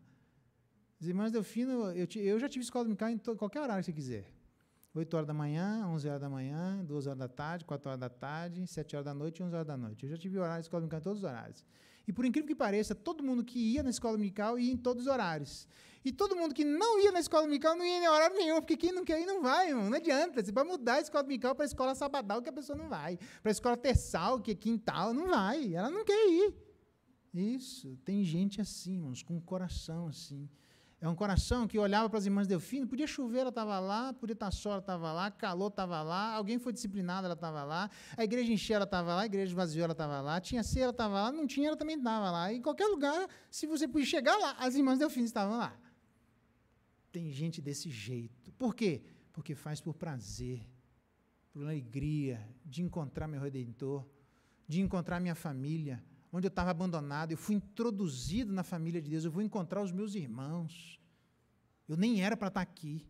As irmãs Delfino, eu já tive escola dominical em qualquer horário que você quiser. 8h da manhã, 11h da manhã, 2h da tarde, 4h da tarde, 7h da noite e 11h da noite. Eu já tive horário de escola dominical em todos os horários. E por incrível que pareça, todo mundo que ia na escola dominical ia em todos os horários. E todo mundo que não ia na escola dominical não ia em horário nenhum, porque quem não quer ir não vai, irmão. Não adianta. Você vai mudar a escola dominical para a escola sabadal, que a pessoa não vai. Para a escola terçal, que é quintal, não vai. Ela não quer ir. Isso. Tem gente assim, irmãos, com um coração assim. É um coração que olhava para as irmãs Delfino, podia chover, ela estava lá, podia estar sol, ela estava lá, calor estava lá, alguém foi disciplinado, ela estava lá, a igreja encheu, ela estava lá, a igreja esvaziou, ela estava lá, tinha ceia, ela estava lá, não tinha, ela também estava lá. E em qualquer lugar, se você podia chegar lá, as irmãs Delfino estavam lá. Tem gente desse jeito. Por quê? Porque faz por prazer, por alegria de encontrar meu Redentor, de encontrar minha família, onde eu estava abandonado, eu fui introduzido na família de Deus, eu vou encontrar os meus irmãos. Eu nem era para estar aqui.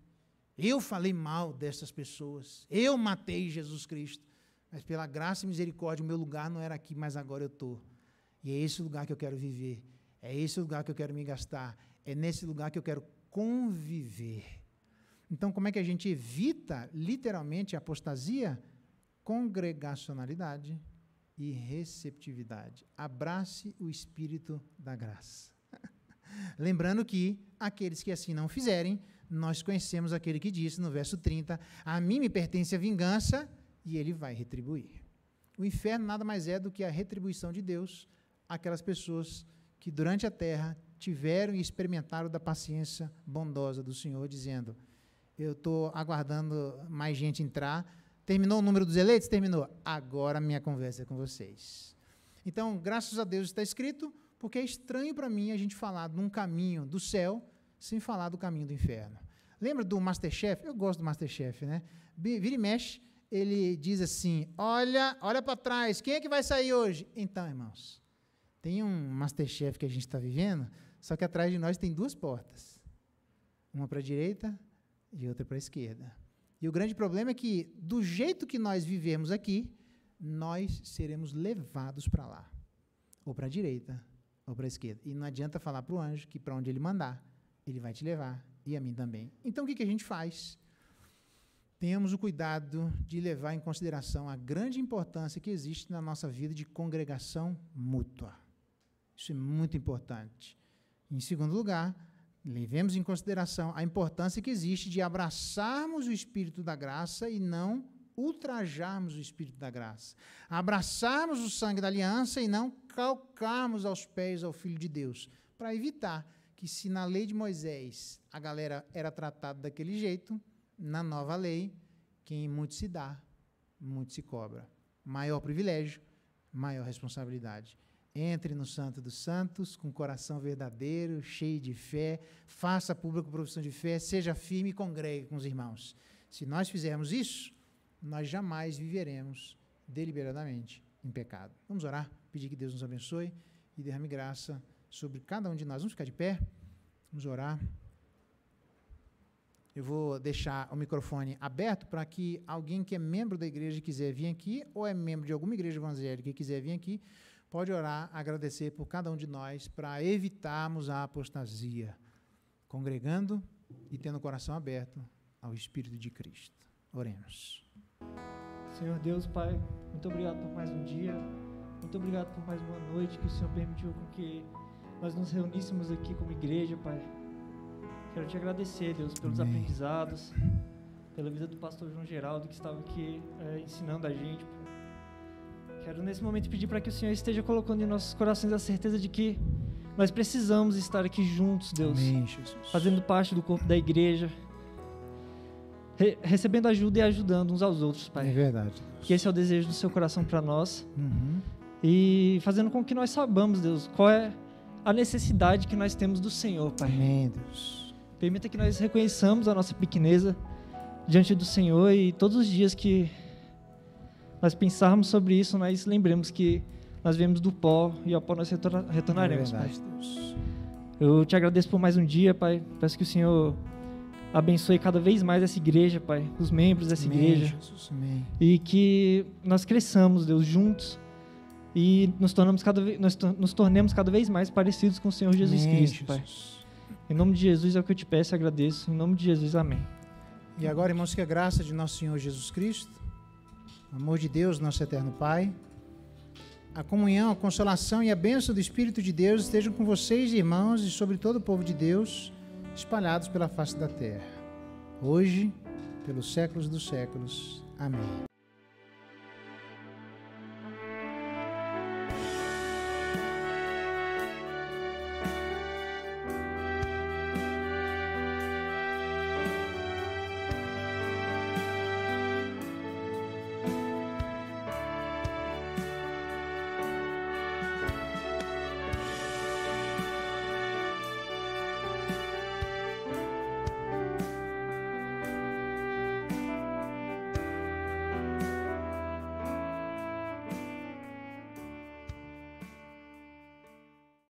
Eu falei mal dessas pessoas. Eu matei Jesus Cristo. Mas pela graça e misericórdia, o meu lugar não era aqui, mas agora eu estou. E é esse lugar que eu quero viver. É esse lugar que eu quero me gastar. É nesse lugar que eu quero conviver. Então, como é que a gente evita, literalmente, a apostasia? Congregacionalidade e receptividade. Abrace o Espírito da graça. Lembrando que aqueles que assim não fizerem, nós conhecemos aquele que disse no verso 30, a mim me pertence a vingança e ele vai retribuir. O inferno nada mais é do que a retribuição de Deus àquelas pessoas que durante a terra tiveram e experimentaram da paciência bondosa do Senhor, dizendo, eu estou aguardando mais gente entrar, terminou o número dos eleitos? Terminou. Agora minha conversa é com vocês. Então, graças a Deus está escrito, porque é estranho para mim a gente falar de um caminho do céu sem falar do caminho do inferno. Lembra do Masterchef? Eu gosto do Masterchef, né? Vira e mexe, ele diz assim, olha para trás, quem é que vai sair hoje? Então, irmãos, tem um Masterchef que a gente está vivendo, só que atrás de nós tem duas portas. Uma para a direita e outra para a esquerda. E o grande problema é que, do jeito que nós vivemos aqui, nós seremos levados para lá. Ou para a direita, ou para a esquerda. E não adianta falar para o anjo que para onde ele mandar, ele vai te levar, e a mim também. Então, o que a gente faz? Tenhamos o cuidado de levar em consideração a grande importância que existe na nossa vida de congregação mútua. Isso é muito importante. Em segundo lugar, levemos em consideração a importância que existe de abraçarmos o Espírito da graça e não ultrajarmos o Espírito da graça. Abraçarmos o sangue da aliança e não calcarmos aos pés ao Filho de Deus, para evitar que, se na lei de Moisés a galera era tratada daquele jeito, na nova lei, quem muito se dá, muito se cobra. Maior privilégio, maior responsabilidade. Entre no Santo dos Santos, com coração verdadeiro, cheio de fé, faça pública a profissão de fé, seja firme e congregue com os irmãos. Se nós fizermos isso, nós jamais viveremos deliberadamente em pecado. Vamos orar, pedir que Deus nos abençoe e derrame graça sobre cada um de nós. Vamos ficar de pé? Vamos orar. Eu vou deixar o microfone aberto para que alguém que é membro da igreja quiser vir aqui, ou é membro de alguma igreja evangélica e quiser vir aqui, pode orar, agradecer por cada um de nós para evitarmos a apostasia, congregando e tendo o coração aberto ao Espírito de Cristo. Oremos. Senhor Deus, Pai, muito obrigado por mais um dia, muito obrigado por mais uma noite que o Senhor permitiu com que nós nos reuníssemos aqui como igreja, Pai. Quero te agradecer, Deus, pelos aprendizados, pela vida do pastor João Geraldo, que estava aqui ensinando a gente, Pai. Quero nesse momento pedir para que o Senhor esteja colocando em nossos corações a certeza de que nós precisamos estar aqui juntos, Deus, Amém, Jesus. fazendo parte do corpo da igreja, recebendo ajuda e ajudando uns aos outros, Pai. É verdade, Deus. Que esse é o desejo do seu coração para nós. Uhum. E fazendo com que nós saibamos, Deus, qual é a necessidade que nós temos do Senhor, Pai. Amém, Deus. Permita que nós reconheçamos a nossa pequeneza diante do Senhor e todos os dias que nós pensarmos sobre isso, nós lembremos que nós viemos do pó e ao pó nós retornaremos, É verdade, Pai. Deus. Eu te agradeço por mais um dia, Pai. Peço que o Senhor abençoe cada vez mais essa igreja, Pai, os membros dessa Amém, igreja. Jesus. Amém. E que nós cresçamos, Deus, juntos e nos tornemos cada vez mais parecidos com o Senhor Jesus Amém, Cristo, Pai. Jesus. Em nome de Jesus é o que eu te peço e agradeço. Em nome de Jesus, amém. E agora, irmãos, que a graça de nosso Senhor Jesus Cristo, o amor de Deus, nosso eterno Pai, a comunhão, a consolação e a bênção do Espírito de Deus estejam com vocês, irmãos, e sobre todo o povo de Deus, espalhados pela face da terra, hoje, pelos séculos dos séculos. Amém.